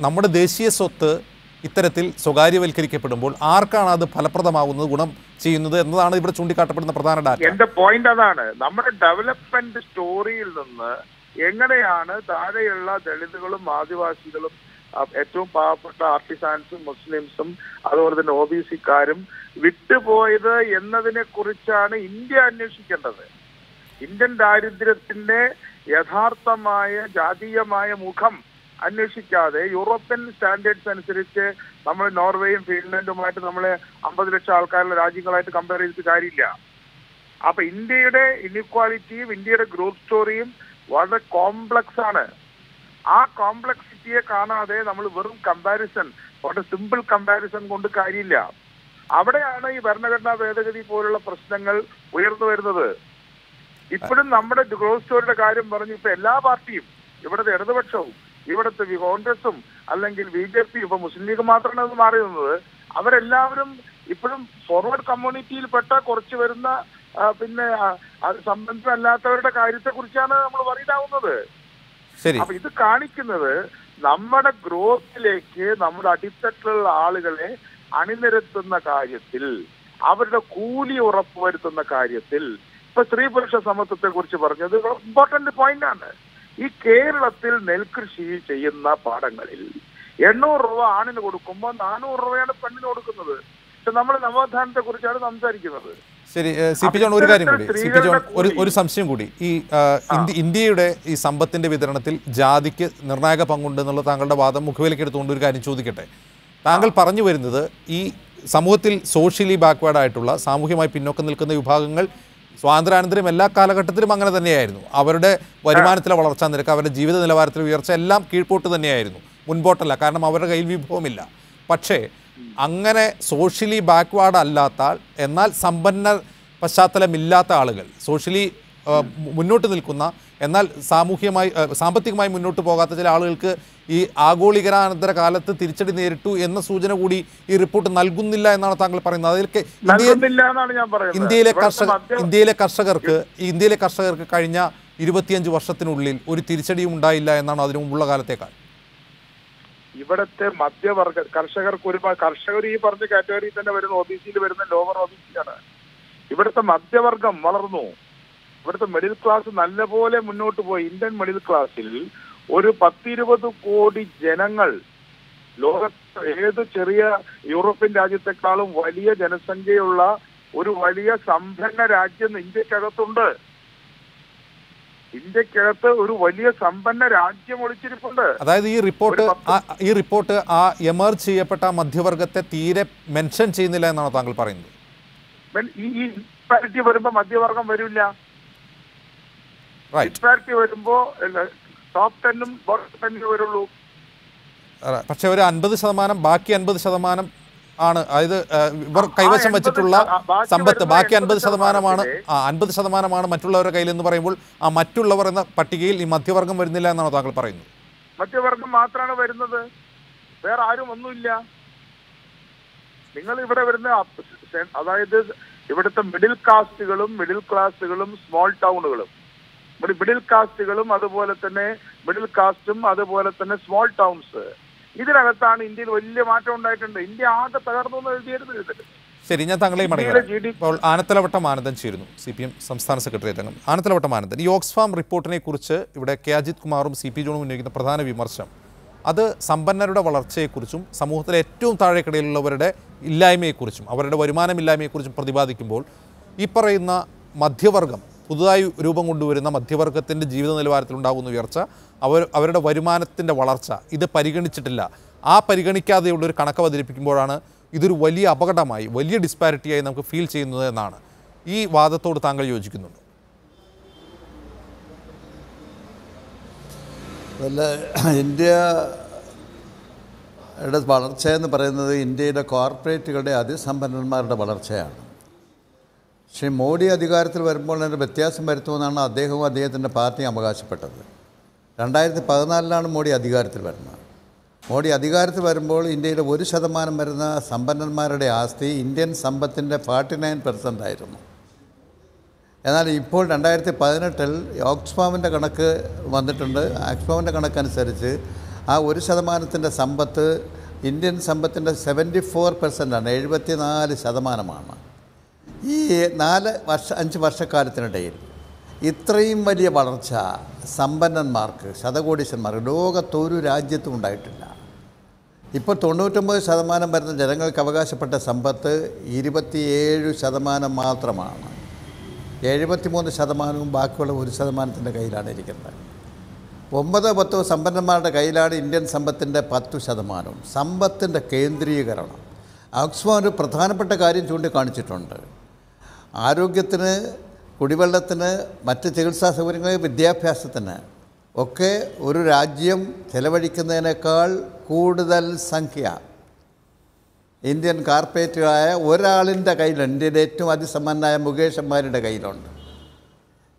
നമ്മുടെ ദേശീയ സ്വത്ത് ഇത്തരത്തിൽ സ്വകാര്യവൽക്കരിക്കപ്പെടുമ്പോൾ ആർക്കാണ് അത് ഫലപ്രദമാകുന്നത്, ഗുണം ചെയ്യുന്നത് എന്നതാണ് ഇവിടെ ചൂണ്ടിക്കാട്ടപ്പെടുന്ന പ്രധാന ഡാറ്റ. എന്റെ പോയിന്റ് അതാണ്. നമ്മുടെ ഡെവലപ്മെന്റ് സ്റ്റോറിയിൽ നിന്ന് എങ്ങനെയാണ് താഴെയുള്ള ദളിതുകളും ആദിവാസികളും ഏറ്റവും പാവപ്പെട്ട ആർട്ടിസാൻസും മുസ്ലിംസും അതുപോലെ തന്നെ OBC-ക്കാരും വിട്ടുപോയത് എന്നതിനെ കുറിച്ചാണ് ഇന്ത്യ അന്വേഷിക്കേണ്ടത്. ഇന്ത്യൻ ദാരിദ്ര്യത്തിന്റെ യഥാർത്ഥമായ ജാതീയമായ മുഖം അന്വേഷിക്കാതെ യൂറോപ്യൻ സ്റ്റാൻഡേർഡ്സ് അനുസരിച്ച് നമ്മൾ നോർവേയും ഫിൻലൻഡുമായിട്ട് നമ്മളെ 50 ലക്ഷം ആൾക്കാരുടെ രാജ്യങ്ങളായിട്ട് കമ്പയർ ചെയ്തിട്ട് കാര്യമില്ല. അപ്പൊ ഇന്ത്യയുടെ ഇൻഇക്വാലിറ്റിയും ഇന്ത്യയുടെ ഗ്രോത്ത് സ്റ്റോറിയും വളരെ കോംപ്ലക്സ് ആണ്. ആ കോംപ്ലക്സിറ്റിയെ കാണാതെ നമ്മൾ വെറും കമ്പാരിസൺ, വളരെ സിമ്പിൾ കമ്പാരിസൺ കൊണ്ട് കാര്യമില്ല. അവിടെയാണ് ഈ ഭരണഘടനാ ഭേദഗതി പോലുള്ള പ്രശ്നങ്ങൾ ഉയർന്നു വരുന്നത്. ഇപ്പോഴും നമ്മുടെ ഗ്രോത്ത് സ്റ്റോറിയുടെ കാര്യം പറഞ്ഞ് ഇപ്പൊ എല്ലാ പാർട്ടിയും, ഇവിടുത്തെ ഇടതുപക്ഷവും ഇവിടുത്തെ കോൺഗ്രസും അല്ലെങ്കിൽ BJP, ഇപ്പൊ മുസ്ലിം ലീഗ് മാത്രമാണ് അത് മാറി നിന്നത്, അവരെല്ലാവരും ഇപ്പോഴും ഫോർവേഡ് കമ്മ്യൂണിറ്റിയിൽപ്പെട്ട കുറച്ച് വരുന്ന അത് സംബന്ധമല്ലാത്തവരുടെ കാര്യത്തെ കുറിച്ചാണ് നമ്മൾ വറീഡാവുന്നത്. അപ്പൊ ഇത് കാണിക്കുന്നത് നമ്മുടെ ഗ്രോത്തിലേക്ക് നമ്മുടെ അടിത്തട്ടിലുള്ള ആളുകളെ അണിനിരത്തുന്ന കാര്യത്തിൽ, അവരുടെ കൂലി ഉറപ്പുവരുത്തുന്ന കാര്യത്തിൽ, ഇപ്പൊ സ്ത്രീ പുരുഷ സമത്വത്തെ കുറിച്ച് പറഞ്ഞത് ഇമ്പോർട്ടന്റ് പോയിന്റ് ആണ്. ഈ കേരളത്തിൽ നെൽകൃഷി ചെയ്യുന്ന പാടങ്ങളിൽ 800 രൂപ ആണിന് കൊടുക്കുമ്പോൾ 400 രൂപയാണ് പെണ്ണിന് കൊടുക്കുന്നത്. പക്ഷെ നമ്മൾ നവോത്ഥാനത്തെ കുറിച്ചാണ് സംസാരിക്കുന്നത്. ശരി, CP ജോൺ, ഒരു കാര്യം കൂടി, CP ജോൺ, ഒരു സംശയം കൂടി. ഈ ഇന്ത്യയുടെ ഈ സമ്പത്തിന്റെ വിതരണത്തിൽ ജാതിക്ക് നിർണായക പങ്കുണ്ട് എന്നുള്ള താങ്കളുടെ വാദം മുഖവിലേക്ക് എടുത്തുകൊണ്ട് ഒരു കാര്യം ചോദിക്കട്ടെ. താങ്കൾ പറഞ്ഞു വരുന്നത് ഈ സമൂഹത്തിൽ സോഷ്യലി ബാക്ക്വേർഡ് ആയിട്ടുള്ള, സാമൂഹ്യമായി പിന്നോക്കം നിൽക്കുന്ന വിഭാഗങ്ങൾ സ്വാതന്ത്ര്യാനന്തരം എല്ലാ കാലഘട്ടത്തിലും അങ്ങനെ തന്നെയായിരുന്നു. അവരുടെ വരുമാനത്തിലെ വളർച്ചാ നിരക്ക്, അവരുടെ ജീവിത നിലവാരത്തിലെ ഉയർച്ച എല്ലാം കീഴ്പോട്ട് തന്നെയായിരുന്നു, മുൻപോട്ടല്ല. കാരണം അവരുടെ കയ്യിൽ വിഭവമില്ല. പക്ഷേ അങ്ങനെ സോഷ്യലി ബാക്ക്വേർഡ് അല്ലാത്ത എന്നാൽ സമ്പന്ന പശ്ചാത്തലമില്ലാത്ത ആളുകൾ, സോഷ്യലി മുന്നോട്ട് നിൽക്കുന്ന എന്നാൽ സാമ്പത്തികമായി മുന്നോട്ട് പോകാത്ത ചില ആളുകൾക്ക് ഈ ആഗോളീകരണാനന്തര കാലത്ത് തിരിച്ചടി നേരിട്ടു എന്ന സൂചന കൂടി ഈ റിപ്പോർട്ട് നൽകുന്നില്ല എന്നാണ് താങ്കൾ പറയുന്നത്. അതിലേക്ക് ഇന്ത്യയിലെ കർഷകർക്ക് കഴിഞ്ഞ 25 വർഷത്തിനുള്ളിൽ ഒരു തിരിച്ചടിയും ഉണ്ടായില്ല എന്നാണ് അതിനു മുമ്പുള്ള കാലത്തേക്കാൾ. ഇവിടുത്തെ മധ്യവർഗ കർഷകർക്ക് ഒരുപാട് കർഷകർ ഈ പറഞ്ഞ കാറ്റഗറിയിൽ തന്നെ വരുന്ന OBC-യിൽ വരുന്ന ലോവർ OBC-യാണ്. ഇവിടുത്തെ മധ്യവർഗം വളർന്നു. ഇവിടുത്തെ മിഡിൽ ക്ലാസ് നല്ലപോലെ മുന്നോട്ട് പോയി. ഇന്ത്യൻ മിഡിൽ ക്ലാസ്സിൽ ഒരു 10-20 കോടി ജനങ്ങൾ ലോകത്ത് ഏത് ചെറിയ യൂറോപ്യൻ രാജ്യത്തെക്കാളും വലിയ ജനസംഖ്യയുള്ള ഒരു വലിയ സമ്പന്ന രാജ്യം ഇന്ത്യക്കകത്തുണ്ട്. ഇന്ത്യക്കകത്ത് ഒരു വലിയ സമ്പന്ന രാജ്യം ഒളിച്ചിരിപ്പുണ്ട്. അതായത് ഈ റിപ്പോർട്ട് ആ എമർജ് ചെയ്യപ്പെട്ട മധ്യവർഗത്തെ തീരെ മെൻഷൻ ചെയ്യുന്നില്ല എന്നാണ് താങ്കൾ പറയുന്നത്. ഈ ഡിസ്പാരിറ്റി വരുമ്പോ മധ്യവർഗം വരില്ല. ഡിസ്പാരിറ്റി വരുമ്പോ ടോപ്പ് 10-ഉം ബോട്ടം 10-ഉം വരുള്ളൂ. പക്ഷെ ഒരു 50%, ബാക്കി 50% ആണ്. അതായത് ഇവർ കൈവശം വെച്ചിട്ടുള്ള സമ്പത്ത് ബാക്കി 50%മാണ്. 50% മറ്റുള്ളവരുടെ കയ്യിൽ എന്ന് പറയുമ്പോൾ ആ മറ്റുള്ളവർ എന്ന പട്ടികയിൽ ഈ മധ്യവർഗം വരുന്നില്ല എന്നാണ് താങ്കൾ പറയുന്നത്. മധ്യവർഗം മാത്രമാണ് വരുന്നത്, വേറെ ആരും ഒന്നുമില്ല. നിങ്ങൾ ഇവിടെ വരുന്ന അതായത് ഇവിടുത്തെ മിഡിൽ ക്ലാസ്സുകളും സ്മോൾ ടൗണുകളും, മിഡിൽ കാസ്റ്റുകളും അതുപോലെ തന്നെ മിഡിൽ കാസ്റ്റും അതുപോലെ തന്നെ സ്മോൾ ടൗൺസ്, ഇതിനകത്താണ് ഇന്ത്യയിൽ വലിയ മാറ്റം ഉണ്ടായിട്ടുണ്ട്. ഇന്ത്യ ആകെ തകർന്നു എന്ന് എഴുതിയത്. ശരി, ഞാൻ താങ്കളെയും ഇപ്പോൾ ആനത്തലവട്ടം ആനന്ദൻ ചേരുന്നു, CPM സംസ്ഥാന സെക്രട്ടേറിയറ്റ് അംഗം. ആനത്തലവട്ടം ആനന്ദൻ, ഈ ഓക്സ്ഫാം റിപ്പോർട്ടിനെ കുറിച്ച് ഇവിടെ കെ അജിത് കുമാറും CP ജോണും ഉന്നയിക്കുന്ന പ്രധാന വിമർശനം അത് സമ്പന്നരുടെ വളർച്ചയെക്കുറിച്ചും സമൂഹത്തിലെ ഏറ്റവും താഴേക്കിടയിലുള്ളവരുടെ ഇല്ലായ്മയെക്കുറിച്ചും അവരുടെ വരുമാനമില്ലായ്മയെക്കുറിച്ചും പ്രതിപാദിക്കുമ്പോൾ ഈ പറയുന്ന മധ്യവർഗം, പുതുതായി രൂപം കൊണ്ടുവരുന്ന മധ്യവർഗത്തിൻ്റെ ജീവിത നിലവാരത്തിലുണ്ടാകുന്ന ഉയർച്ച, അവരുടെ വരുമാനത്തിൻ്റെ വളർച്ച ഇത് പരിഗണിച്ചിട്ടില്ല. ആ പരിഗണിക്കാതെയുള്ളൊരു കണക്ക് അവതരിപ്പിക്കുമ്പോഴാണ് ഇതൊരു വലിയ അപകടമായി, വലിയ ഡിസ്പാരിറ്റിയായി നമുക്ക് ഫീൽ ചെയ്യുന്നത് എന്നാണ്. ഈ വാദത്തോട് താങ്കൾ യോജിക്കുന്നുണ്ടോ? അല്ല, ഇന്ത്യയുടെ വളർച്ചയെന്ന് പറയുന്നത് ഇന്ത്യയിലെ കോർപ്പറേറ്റുകളുടെ അതിസമ്പന്നന്മാരുടെ വളർച്ചയാണ്. ശ്രീ മോഡി അധികാരത്തിൽ വരുമ്പോൾ അതിന് വ്യത്യാസം വരുത്തുമെന്നാണ് അദ്ദേഹവും അദ്ദേഹത്തിൻ്റെ പാർട്ടിയും അവകാശപ്പെട്ടത്. 2014 മോഡി അധികാരത്തിൽ വരുന്നത്. മോഡി അധികാരത്തിൽ വരുമ്പോൾ ഇന്ത്യയിലെ 1% വരുന്ന സമ്പന്നന്മാരുടെ ആസ്തി ഇന്ത്യൻ സമ്പത്തിൻ്റെ 49% ആയിരുന്നു. എന്നാൽ ഇപ്പോൾ 2018 ഓക്സ്ഫാമിൻ്റെ കണക്ക് വന്നിട്ടുണ്ട്. ഓക്സ്ഫാമിൻ്റെ കണക്കനുസരിച്ച് ആ 1% സമ്പത്ത് ഇന്ത്യൻ സമ്പത്തിൻ്റെ 74%ആണ്, 74%. ഈ 4-5 വർഷക്കാലത്തിനിടയിൽ ഇത്രയും വലിയ വളർച്ച സമ്പന്നന്മാർക്ക്, ശതകോടീശ്വരന്മാർക്ക് ലോകത്തൊരു രാജ്യത്തും ഉണ്ടായിട്ടില്ല. ഇപ്പോൾ 99% വരുന്ന ജനങ്ങൾക്ക് അവകാശപ്പെട്ട സമ്പത്ത് 27% മാത്രമാണ്. 73% ബാക്കിയുള്ള 1% കയ്യിലാണ് ഇരിക്കുന്നത്. 9-10 സമ്പന്നന്മാരുടെ കയ്യിലാണ് ഇന്ത്യൻ സമ്പത്തിൻ്റെ 10%. സമ്പത്തിൻ്റെ കേന്ദ്രീകരണം. ഓക്സ്ഫാം ഒരു പ്രധാനപ്പെട്ട കാര്യം ചൂണ്ടിക്കാണിച്ചിട്ടുണ്ട്. ആരോഗ്യത്തിന്, കുടിവെള്ളത്തിന്, മറ്റ് ചികിത്സാ സൗകര്യങ്ങൾ, വിദ്യാഭ്യാസത്തിന് ഒക്കെ ഒരു രാജ്യം ചെലവഴിക്കുന്നതിനേക്കാൾ കൂടുതൽ സംഖ്യ ഇന്ത്യൻ കോർപ്പറേറ്റുകളായ ഒരാളിൻ്റെ കയ്യിലുണ്ട്. ഇന്ത്യയിലെ ഏറ്റവും അതിസമ്പന്നനായ മുകേഷ് അംബാനിയുടെ കയ്യിലുണ്ട്.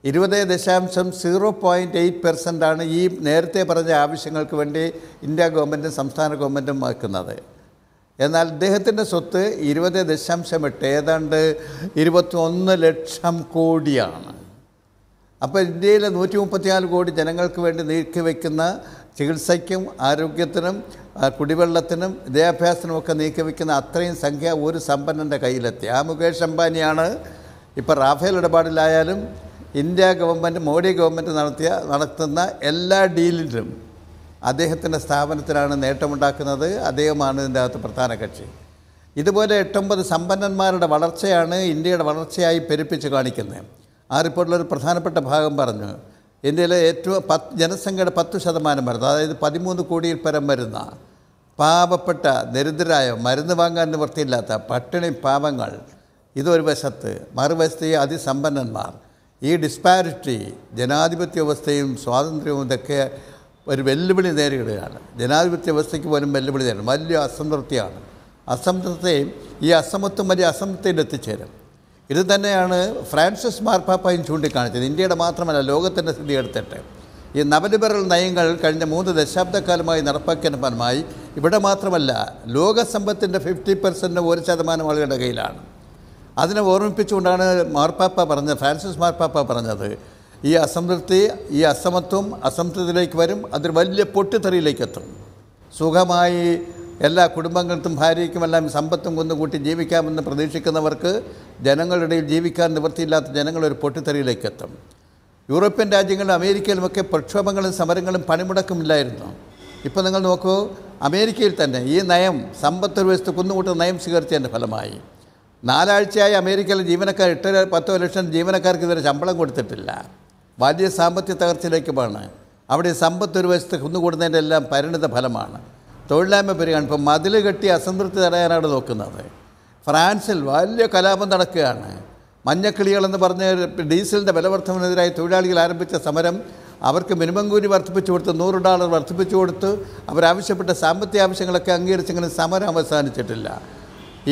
20.08% ഈ നേരത്തെ പറഞ്ഞ ആവശ്യങ്ങൾക്ക് വേണ്ടി ഇന്ത്യ ഗവൺമെൻറ്റും സംസ്ഥാന ഗവൺമെൻറ്റും വയ്ക്കുന്നത്. എന്നാൽ ഇദ്ദേഹത്തിൻ്റെ സ്വത്ത് 20.8, ഏതാണ്ട് 21 ലക്ഷം കോടിയാണ്. അപ്പോൾ ഇന്ത്യയിലെ 134 കോടി ജനങ്ങൾക്ക് വേണ്ടി നീക്കിവെക്കുന്ന ചികിത്സയ്ക്കും ആരോഗ്യത്തിനും കുടിവെള്ളത്തിനും വിദ്യാഭ്യാസത്തിനുമൊക്കെ നീക്കിവെക്കുന്ന അത്രയും സംഖ്യ ഒരു സമ്പന്നൻ്റെ കയ്യിലെത്തി. ആ മുകേഷ് അംബാനിയാണ് ഇപ്പോൾ റാഫേൽ ഇടപാടിലായാലും ഇന്ത്യ ഗവൺമെൻറ്, മോഡി ഗവൺമെൻറ് നടത്തുന്ന എല്ലാ ഡീലിലും അദ്ദേഹത്തിൻ്റെ സ്ഥാപനത്തിലാണ് നേട്ടമുണ്ടാക്കുന്നത്. അദ്ദേഹമാണ് ഇതിൻ്റെ അകത്ത് പ്രധാന കക്ഷി. ഇതുപോലെ 8-9 സമ്പന്നന്മാരുടെ വളർച്ചയാണ് ഇന്ത്യയുടെ വളർച്ചയായി പെരുപ്പിച്ച് കാണിക്കുന്നത്. ആ റിപ്പോർട്ടിലൊരു പ്രധാനപ്പെട്ട ഭാഗം പറഞ്ഞു, ഇന്ത്യയിലെ ഏറ്റവും ജനസംഖ്യയുടെ 10% വരുന്നത്, അതായത് 13 കോടിയിൽ പരം വരുന്ന പാവപ്പെട്ട ദരിദ്രരായ, മരുന്ന് വാങ്ങാൻ നിവൃത്തിയില്ലാത്ത പട്ടിണി പാവങ്ങൾ ഇതൊരു വശത്ത്, മറുവശത്ത് ഈ അതിസമ്പന്നന്മാർ. ഈ ഡിസ്പാരിറ്റി ജനാധിപത്യ വ്യവസ്ഥയും സ്വാതന്ത്ര്യവും ഇതൊക്കെ ഒരു വെല്ലുവിളി നേരിടുകയാണ്. ജനാധിപത്യ വ്യവസ്ഥയ്ക്ക് പോലും വെല്ലുവിളി നേരിടും. വലിയ അസംതൃപ്തിയാണ്. അസംതൃപ്തിയും ഈ അസമത്വം വലിയ അസംതൃപ്തിയിൽ എത്തിച്ചേരും. ഇത് തന്നെയാണ് ഫ്രാൻസിസ് മാർപ്പാപ്പയും ചൂണ്ടിക്കാണിച്ചത്. ഇന്ത്യയുടെ മാത്രമല്ല, ലോകത്തിൻ്റെ സ്ഥിതി എടുത്തിട്ട് ഈ നവലിബറൽ നയങ്ങൾ കഴിഞ്ഞ 3 ദശാബ്ദക്കാലമായി നടപ്പാക്കിയ ഫലമായി ഇവിടെ മാത്രമല്ല, ലോകസമ്പത്തിൻ്റെ 50% 1% ആളുകളുടെ കയ്യിലാണ്. അതിനെ ഓർമ്മിപ്പിച്ചുകൊണ്ടാണ് ഫ്രാൻസിസ് മാർപ്പാപ്പ പറഞ്ഞത്, ഈ അസംതൃപ്തി, ഈ അസമത്വം അസംതൃപ്തിയിലേക്ക് വരും, അതൊരു വലിയ പൊട്ടിത്തെറിയിലേക്ക് എത്തും. സുഖമായി എല്ലാ കുടുംബങ്ങൾക്കും ഭാര്യയ്ക്കുമെല്ലാം സമ്പത്തും കുന്നുകൂട്ടി ജീവിക്കാമെന്ന് പ്രതീക്ഷിക്കുന്നവർക്ക് ജനങ്ങളുടെ ഇടയിൽ ജീവിക്കാൻ നിവൃത്തിയില്ലാത്ത ജനങ്ങളൊരു പൊട്ടിത്തെറിയിലേക്ക് എത്തും. യൂറോപ്യൻ രാജ്യങ്ങളിലും അമേരിക്കയിലുമൊക്കെ പ്രക്ഷോഭങ്ങളും സമരങ്ങളും പണിമുടക്കുമില്ലായിരുന്നു. ഇപ്പോൾ നിങ്ങൾ നോക്കൂ, അമേരിക്കയിൽ തന്നെ ഈ നയം, സമ്പത്ത് വ്യവസ്ഥ കുന്നുകൂട്ടുന്ന നയം സ്വീകരിച്ചതിൻ്റെ ഫലമായി 4 ആഴ്ചയായി അമേരിക്കയിലെ ജീവനക്കാർ 8-10 ലക്ഷം ജീവനക്കാർക്ക് ഇതുവരെ ശമ്പളം കൊടുത്തിട്ടില്ല. വലിയ സാമ്പത്തിക തകർച്ചയിലേക്കുമാണ്. അവിടെ സമ്പത്ത് ഒരു വശത്ത് കുന്നുകൂടുന്നതിൻ്റെ എല്ലാം പരിണിത ഫലമാണ്. തൊഴിലില്ലായ്മ പെരുകാണ്. ഇപ്പോൾ മതിൽ കെട്ടി അസംതൃപ്തി തടയാനാണ് നോക്കുന്നത്. ഫ്രാൻസിൽ വലിയ കലാപം നടക്കുകയാണ്. മഞ്ഞക്കിളികളെന്ന് പറഞ്ഞ് ഡീസലിൻ്റെ വിലവർദ്ധനവിനെതിരായി തൊഴിലാളികൾ ആരംഭിച്ച സമരം, അവർക്ക് മിനിമം കൂലി വർദ്ധിപ്പിച്ചു കൊടുത്ത് $100 വർദ്ധിപ്പിച്ചു കൊടുത്ത് അവരാവശ്യപ്പെട്ട സാമ്പത്തിക ആവശ്യങ്ങളൊക്കെ അംഗീകരിച്ചെങ്കിലും സമരം അവസാനിച്ചിട്ടില്ല.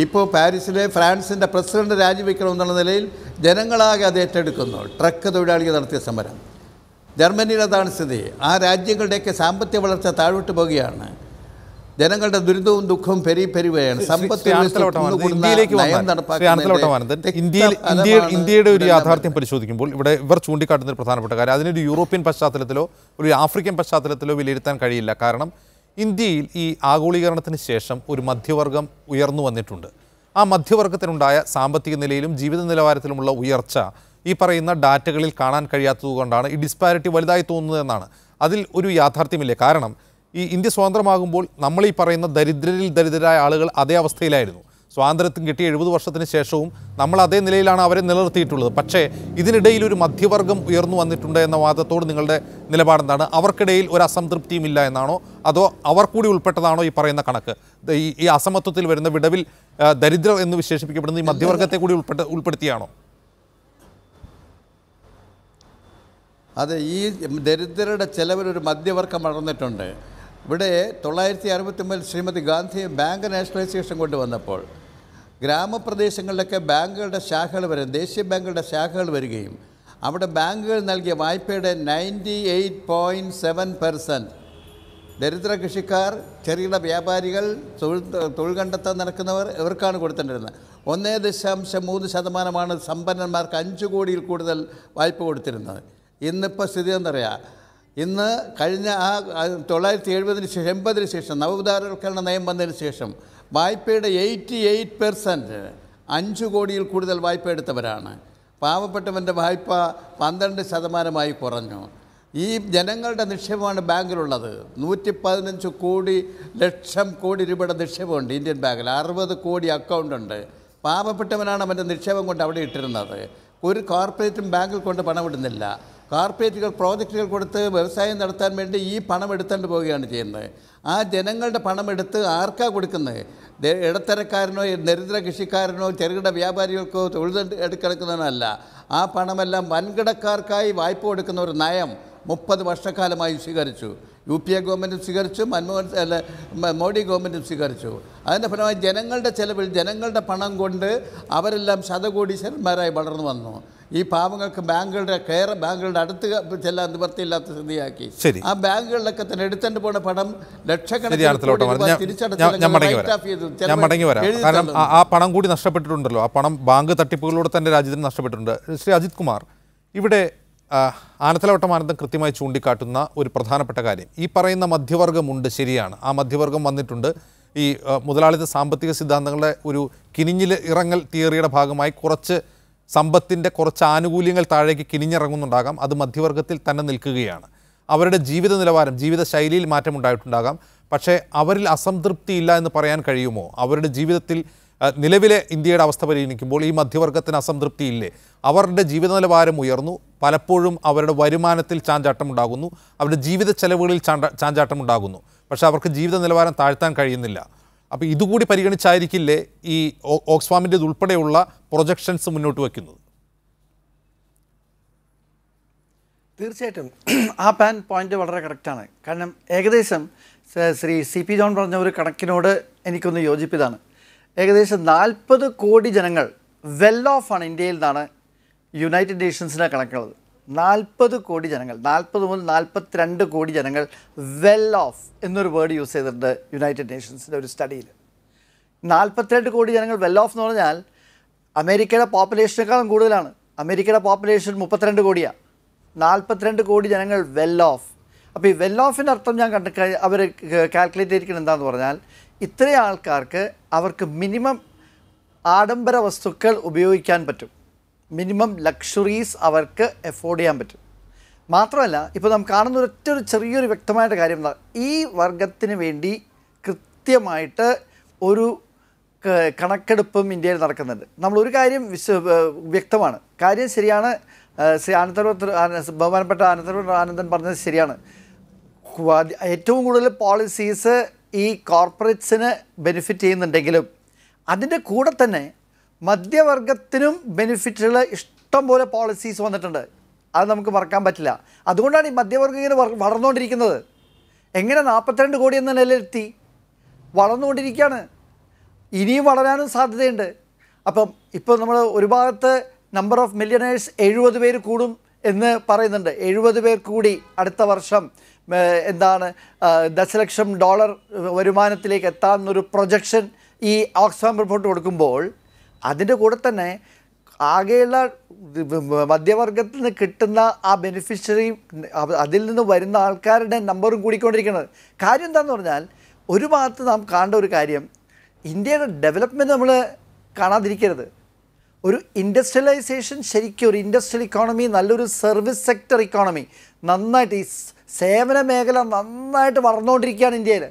ഇപ്പോൾ പാരീസിലെ ഫ്രാൻസിൻ്റെ പ്രസിഡന്റ് രാജിവെക്കണമെന്നുള്ള നിലയിൽ ജനങ്ങളാകെ അത് ഏറ്റെടുക്കുന്നു. ട്രക്ക് തൊഴിലാളികൾ നടത്തിയ സമരം. ജർമ്മനിയിൽ അതാണ് സ്ഥിതി. ആ രാജ്യങ്ങളുടെയൊക്കെ സാമ്പത്തിക വളർച്ച താഴോട്ട് പോവുകയാണ്. ജനങ്ങളുടെ ദുരിതവും ദുഃഖവും പെരുകയാണ്. ഇന്ത്യയുടെ ഒരു യാഥാർത്ഥ്യം പരിശോധിക്കുമ്പോൾ ഇവിടെ ഇവർ ചൂണ്ടിക്കാട്ടുന്ന ഒരു പ്രധാനപ്പെട്ട കാര്യം, അതിനൊരു യൂറോപ്യൻ പശ്ചാത്തലത്തിലോ ഒരു ആഫ്രിക്കൻ പശ്ചാത്തലത്തിലോ വിലയിരുത്താൻ കഴിയില്ല. കാരണം ഇന്ത്യയിൽ ഈ ആഗോളീകരണത്തിന് ശേഷം ഒരു മധ്യവർഗം ഉയർന്നു വന്നിട്ടുണ്ട്. ആ മധ്യവർഗത്തിനുണ്ടായ സാമ്പത്തിക നിലയിലും ജീവിത നിലവാരത്തിലുമുള്ള ഉയർച്ച ഈ പറയുന്ന ഡാറ്റകളിൽ കാണാൻ കഴിയാത്തതുകൊണ്ടാണ് ഈ ഡിസ്പാരിറ്റി വലുതായി തോന്നുന്നതെന്നാണ്. അതിൽ ഒരു യാഥാർത്ഥ്യമില്ലേ? കാരണം ഈ ഇന്ത്യ സ്വതന്ത്രമാകുമ്പോൾ നമ്മൾ ഈ പറയുന്ന ദരിദ്രരായ ആളുകൾ അതേ അവസ്ഥയിലായിരുന്നു. സ്വാതന്ത്ര്യത്തിന് കിട്ടിയ 70 വർഷത്തിന് ശേഷവും നമ്മൾ അതേ നിലയിലാണ് അവരെ നിലനിർത്തിയിട്ടുള്ളത്. പക്ഷേ ഇതിനിടയിൽ ഒരു മധ്യവർഗം ഉയർന്നു വന്നിട്ടുണ്ട് എന്ന വാദത്തോട് നിങ്ങളുടെ നിലപാടെന്താണ്? അവർക്കിടയിൽ ഒരു അസംതൃപ്തിയും ഇല്ല എന്നാണോ, അതോ അവർ കൂടി ഉൾപ്പെട്ടതാണോ ഈ പറയുന്ന കണക്ക്? ഈ അസമത്വത്തിൽ വരുന്ന വിടവിൽ ദരിദ്രം എന്ന് വിശേഷിപ്പിക്കപ്പെടുന്ന ഈ മധ്യവർഗത്തെ കൂടി ഉൾപ്പെടുത്തിയാണോ? അത് ഈ ദരിദ്രരുടെ ചെലവിലൊരു മധ്യവർഗം വളർന്നിട്ടുണ്ട്. ഇവിടെ 1969 ശ്രീമതി ഗാന്ധി ബാങ്ക് നാഷണലൈസേഷൻ കൊണ്ടുവന്നപ്പോൾ ഗ്രാമപ്രദേശങ്ങളിലൊക്കെ ബാങ്കുകളുടെ ശാഖകൾ വരും, ദേശീയ ബാങ്കുകളുടെ ശാഖകൾ വരികയും അവിടെ ബാങ്കുകൾ നൽകിയ വായ്പയുടെ 98.7% ദരിദ്ര കൃഷിക്കാർ, ചെറുകിട വ്യാപാരികൾ, തൊഴിൽ കണ്ടെത്താൻ നടക്കുന്നവർ, ഇവർക്കാണ് കൊടുത്തിട്ടുണ്ടായിരുന്നത്. 1.3% സമ്പന്നന്മാർക്ക് 5 കോടിയിൽ കൂടുതൽ വായ്പ കൊടുത്തിരുന്നത്. ഇന്നിപ്പോൾ സ്ഥിതി എന്നറിയാം. ഇന്ന് കഴിഞ്ഞ 1970 ശേഷം 80 ശേഷം നവോദാരവൽക്കരണ നയം വന്നതിന് ശേഷം വായ്പയുടെ 88% 5 കോടിയിൽ കൂടുതൽ വായ്പ എടുത്തവരാണ്. പാവപ്പെട്ടവൻ്റെ വായ്പ 12% കുറഞ്ഞു. ഈ ജനങ്ങളുടെ നിക്ഷേപമാണ് ബാങ്കിലുള്ളത്. 115 ലക്ഷം കോടി രൂപയുടെ നിക്ഷേപമുണ്ട് ഇന്ത്യൻ ബാങ്കിൽ. 60 കോടി അക്കൗണ്ടുണ്ട്. പാവപ്പെട്ടവനാണ് അവൻ്റെ നിക്ഷേപം കൊണ്ട് അവിടെ ഇട്ടിരുന്നത്. ഒരു കോർപ്പറേറ്റും ബാങ്കിൽ കൊണ്ട് പണമിടുന്നില്ല. കോർപ്പറേറ്റുകൾ പ്രോജക്റ്റുകൾ കൊടുത്ത് വ്യവസായം നടത്താൻ വേണ്ടി ഈ പണം എടുത്തുകൊണ്ട് പോവുകയാണ് ചെയ്യുന്നത്. ആ ജനങ്ങളുടെ പണമെടുത്ത് ആർക്കാ കൊടുക്കുന്നത്? ഇടത്തരക്കാരനോ ദരിദ്ര കൃഷിക്കാരനോ ചെറുകിട വ്യാപാരികൾക്കോ തൊഴിൽ എടുക്കെടുക്കുന്നതിനല്ല. ആ പണമെല്ലാം വൻകിടക്കാർക്കായി വായ്പ കൊടുക്കുന്ന ഒരു നയം 30 വർഷക്കാലമായി സ്വീകരിച്ചു. UPA ഗവൺമെൻറ്റും സ്വീകരിച്ചു, മോഡി ഗവൺമെൻറ്റും സ്വീകരിച്ചു. അതിൻ്റെ ഫലമായി ജനങ്ങളുടെ ചെലവിൽ ജനങ്ങളുടെ പണം കൊണ്ട് അവരെല്ലാം ശതകോടീശ്വരന്മാരായി വളർന്നു വന്നു. ഈ പാവങ്ങൾക്ക് ബാങ്കുകളുടെ അടുത്ത് ചെല്ലാൻ നിവൃത്തിയില്ലാത്ത സ്ഥിതിയാക്കി. ആ ബാങ്കുകളിലൊക്കെ തന്നെ എടുത്തുകൊണ്ട് പോണ പണം ലക്ഷക്കണക്കിന് ഞാൻ മടങ്ങി വരാം. കാരണം ആ പണം കൂടി നഷ്ടപ്പെട്ടിട്ടുണ്ടല്ലോ. ആ പണം ബാങ്ക് തട്ടിപ്പുകളിലൂടെ തന്നെ രാജ്യത്തിന് നഷ്ടപ്പെട്ടിട്ടുണ്ട്. ശ്രീ അജിത് കുമാർ, ഇവിടെ ആനത്തലവട്ടം കൃത്യമായി ചൂണ്ടിക്കാട്ടുന്ന ഒരു പ്രധാനപ്പെട്ട കാര്യം, ഈ പറയുന്ന മധ്യവർഗമുണ്ട്, ശരിയാണ്. ആ മധ്യവർഗം വന്നിട്ടുണ്ട്. ഈ മുതലാളിത്ത സാമ്പത്തിക സിദ്ധാന്തങ്ങളുടെ ഒരു കിനിഞ്ഞിൽ ഇറങ്ങൽ തിയറിയുടെ ഭാഗമായി കുറച്ച് സമ്പത്തിൻ്റെ കുറച്ച് ആനുകൂല്യങ്ങൾ താഴേക്ക് കിനിഞ്ഞിറങ്ങുന്നുണ്ടാകാം. അത് മധ്യവർഗത്തിൽ തന്നെ നിൽക്കുകയാണ്. അവരുടെ ജീവിത നിലവാരം, ജീവിത ശൈലിയിൽ മാറ്റമുണ്ടായിട്ടുണ്ടാകാം. പക്ഷേ അവരിൽ അസംതൃപ്തിയില്ല എന്ന് പറയാൻ കഴിയുമോ? അവരുടെ ജീവിതത്തിൽ നിലവിലെ ഇന്ത്യയുടെ അവസ്ഥ പരിഗണിക്കുമ്പോൾ ഈ മധ്യവർഗത്തിന് അസംതൃപ്തിയില്ലേ? അവരുടെ ജീവിത നിലവാരം ഉയർന്നു, പലപ്പോഴും അവരുടെ വരുമാനത്തിൽ ചാഞ്ചാട്ടമുണ്ടാകുന്നു, അവരുടെ ജീവിത ചെലവുകളിൽ ചാഞ്ചാട്ടമുണ്ടാകുന്നു. പക്ഷേ അവർക്ക് ജീവിത നിലവാരം താഴ്ത്താൻ കഴിയുന്നില്ല. അപ്പോൾ ഇതുകൂടി പരിഗണിച്ചായിരിക്കില്ലേ ഈ ഓക്സ്ഫാമിൻ്റെ ഉൾപ്പെടെയുള്ള പ്രൊജക്ഷൻസ് മുന്നോട്ട് വയ്ക്കുന്നത്? തീർച്ചയായിട്ടും ആ പോയിന്റ് വളരെ കറക്റ്റാണ്. കാരണം ഏകദേശം ശ്രീ CP ജോൺ പറഞ്ഞ ഒരു കണക്കിനോട് എനിക്കൊന്ന് യോജിപ്പിതാണ്. ഏകദേശം 40 കോടി ജനങ്ങൾ വെൽ ഓഫ് ആണ് ഇന്ത്യയിൽ നിന്നാണ് യുണൈറ്റഡ് നേഷൻസിൻ്റെ കണക്കുള്ളത്. 40 കോടി ജനങ്ങൾ, 40 മുതൽ 42 കോടി ജനങ്ങൾ വെൽ ഓഫ് എന്നൊരു വേർഡ് യൂസ് ചെയ്തിട്ടുണ്ട് യുണൈറ്റഡ് നേഷൻസിൻ്റെ ഒരു സ്റ്റഡിയിൽ. 42 കോടി ജനങ്ങൾ വെൽ ഓഫ് എന്ന് പറഞ്ഞാൽ അമേരിക്കയുടെ പോപ്പുലേഷനേക്കാളും കൂടുതലാണ്. അമേരിക്കയുടെ പോപ്പുലേഷൻ 32 കോടിയാണ്. 42 കോടി ജനങ്ങൾ വെൽ ഓഫ്. അപ്പോൾ ഈ വെൽ ഓഫിൻ്റെ അർത്ഥം ഞാൻ അവർ കാൽക്കുലേറ്റ് ചെയ്തിരിക്കുന്നത് എന്താണെന്ന് പറഞ്ഞാൽ, ഇത്രയും ആൾക്കാർക്ക് അവർക്ക് മിനിമം ആഡംബര വസ്തുക്കൾ ഉപയോഗിക്കാൻ പറ്റും, മിനിമം ലക്ഷറീസ് അവർക്ക് എഫോർഡ് ചെയ്യാൻ പറ്റും. മാത്രമല്ല, ഇപ്പോൾ നാം കാണുന്ന ഒരു ചെറിയൊരു വ്യക്തമായിട്ട് കാര്യം എന്താ, ഈ വർഗത്തിന് വേണ്ടി കൃത്യമായിട്ട് ഒരു കണക്കെടുപ്പും ഇന്ത്യയിൽ നടക്കുന്നുണ്ട്. നമ്മളൊരു കാര്യം വ്യക്തമാണ്, കാര്യം ശരിയാണ്. ശ്രീ ബഹുമാനപ്പെട്ട ആനന്ദൻ പറഞ്ഞത് ശരിയാണ്. ഏറ്റവും കൂടുതൽ പോളിസീസ് ഈ കോർപ്പറേറ്റ്സിന് ബെനിഫിറ്റ് ചെയ്യുന്നുണ്ടെങ്കിലും അതിൻ്റെ കൂടെ തന്നെ മധ്യവർഗത്തിനും ബെനിഫിറ്റുള്ള ഇഷ്ടം പോലെ പോളിസീസ് വന്നിട്ടുണ്ട്. അത് നമുക്ക് മറക്കാൻ പറ്റില്ല. അതുകൊണ്ടാണ് ഈ മധ്യവർഗം ഇങ്ങനെ വളർന്നുകൊണ്ടിരിക്കുന്നത്. എങ്ങനെ 42 കോടി എന്ന നിലയിലെത്തി? വളർന്നുകൊണ്ടിരിക്കുകയാണ്, ഇനിയും വളരാനും സാധ്യതയുണ്ട്. അപ്പം ഇപ്പോൾ നമ്മൾ ഒരു ഭാഗത്ത് നമ്പർ ഓഫ് മില്യണേഴ്സ് 70 പേര് കൂടും എന്ന് പറയുന്നുണ്ട്. 70 പേർ കൂടി അടുത്ത വർഷം $10,00,000 വരുമാനത്തിലേക്ക് എത്താമെന്നൊരു പ്രൊജക്ഷൻ ഈ ഓക്സ്ഫാം റിപ്പോർട്ട് കൊടുക്കുമ്പോൾ, അതിൻ്റെ കൂടെ തന്നെ ആകെയുള്ള മധ്യവർഗത്തിൽ നിന്ന് കിട്ടുന്ന ആ ബെനിഫിഷ്യറി, അതിൽ നിന്ന് വരുന്ന ആൾക്കാരുടെ നമ്പറും കൂടിക്കൊണ്ടിരിക്കുന്നത്. കാര്യം എന്താണെന്ന് പറഞ്ഞാൽ, ഒരു ഭാഗത്ത് നാം കാണേണ്ട ഒരു കാര്യം, ഇന്ത്യയുടെ ഡെവലപ്മെൻറ്റ് നമ്മൾ കാണാതിരിക്കരുത്. ഒരു ഇൻഡസ്ട്രിയലൈസേഷൻ, ശരിക്കും ഒരു ഇൻഡസ്ട്രിയൽ ഇക്കോണമി, നല്ലൊരു സർവീസ് സെക്ടർ ഇക്കോണമി നന്നായിട്ട്, ഈ സേവന മേഖല നന്നായിട്ട് വളർന്നുകൊണ്ടിരിക്കുകയാണ് ഇന്ത്യയിൽ.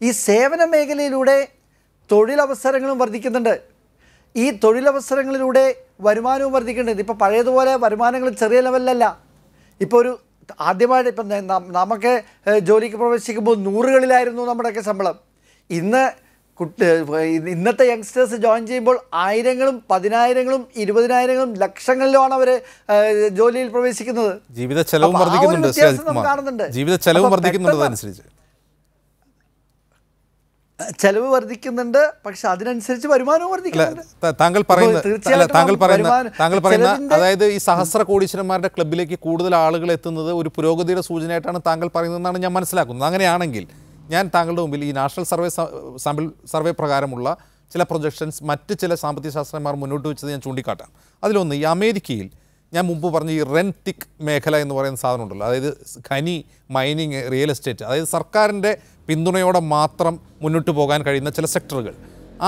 ഈ സേവന മേഖലയിലൂടെ തൊഴിലവസരങ്ങളും വർദ്ധിക്കുന്നുണ്ട്. ഈ തൊഴിലവസരങ്ങളിലൂടെ വരുമാനവും വർദ്ധിക്കുന്നുണ്ട്. ഇപ്പോൾ പഴയതുപോലെ വരുമാനങ്ങൾ ചെറിയ ലെവലിലല്ല. ഇപ്പോൾ ഒരു ആദ്യമായിട്ട് ഇപ്പം നമുക്ക് ജോലിക്ക് പ്രവേശിക്കുമ്പോൾ 100കളിലായിരുന്നു നമ്മുടെയൊക്കെ ശമ്പളം. ഇന്നത്തെ യങ്സ്റ്റേഴ്സ് ജോയിൻ ചെയ്യുമ്പോൾ 1000-ങ്ങളും 10,000-ങ്ങളും 20,000-ങ്ങളും ലക്ഷങ്ങളിലുമാണ് അവർ ജോലിയിൽ പ്രവേശിക്കുന്നത്. ജീവിത ചെലവും വർദ്ധിക്കുന്നുണ്ട്. ജീവിത ചെലവും വർദ്ധിക്കുന്നതനുസരിച്ച് ചെലവ് വർദ്ധിക്കുന്നുണ്ട്, പക്ഷെ അതിനനുസരിച്ച് വരുമാനവും വർദ്ധിക്കുന്നുണ്ട്. താങ്കൾ പറയുന്ന അതായത് ഈ സഹസ്ര കോടീശ്വരന്മാരുടെ ക്ലബിലേക്ക് കൂടുതൽ ആളുകൾ എത്തുന്നത് ഒരു പുരോഗതിയുടെ സൂചനയായിട്ടാണ് താങ്കൾ പറയുന്നതെന്നാണ് ഞാൻ മനസ്സിലാക്കുന്നത്. അങ്ങനെയാണെങ്കിൽ ഞാൻ താങ്കളുടെ മുമ്പിൽ ഈ നാഷണൽ സർവേ പ്രകാരമുള്ള ചില പ്രൊജക്ഷൻസ് മറ്റ് ചില സാമ്പത്തിക ശാസ്ത്രജ്ഞന്മാർ മുന്നോട്ട് വെച്ചത് ഞാൻ ചൂണ്ടിക്കാട്ടാം. അതിലൊന്ന്, ഈ അമേരിക്കയിൽ ഞാൻ മുമ്പ് പറഞ്ഞ ഈ റെൻറ്റിക് മേഖല എന്ന് പറയുന്ന സാധനം ഉണ്ടല്ലോ, അതായത് ഖനി, മൈനിങ്, റിയൽ എസ്റ്റേറ്റ്, അതായത് സർക്കാരിൻ്റെ പിന്തുണയോടെ മാത്രം മുന്നോട്ട് പോകാൻ കഴിയുന്ന ചില സെക്ടറുകൾ,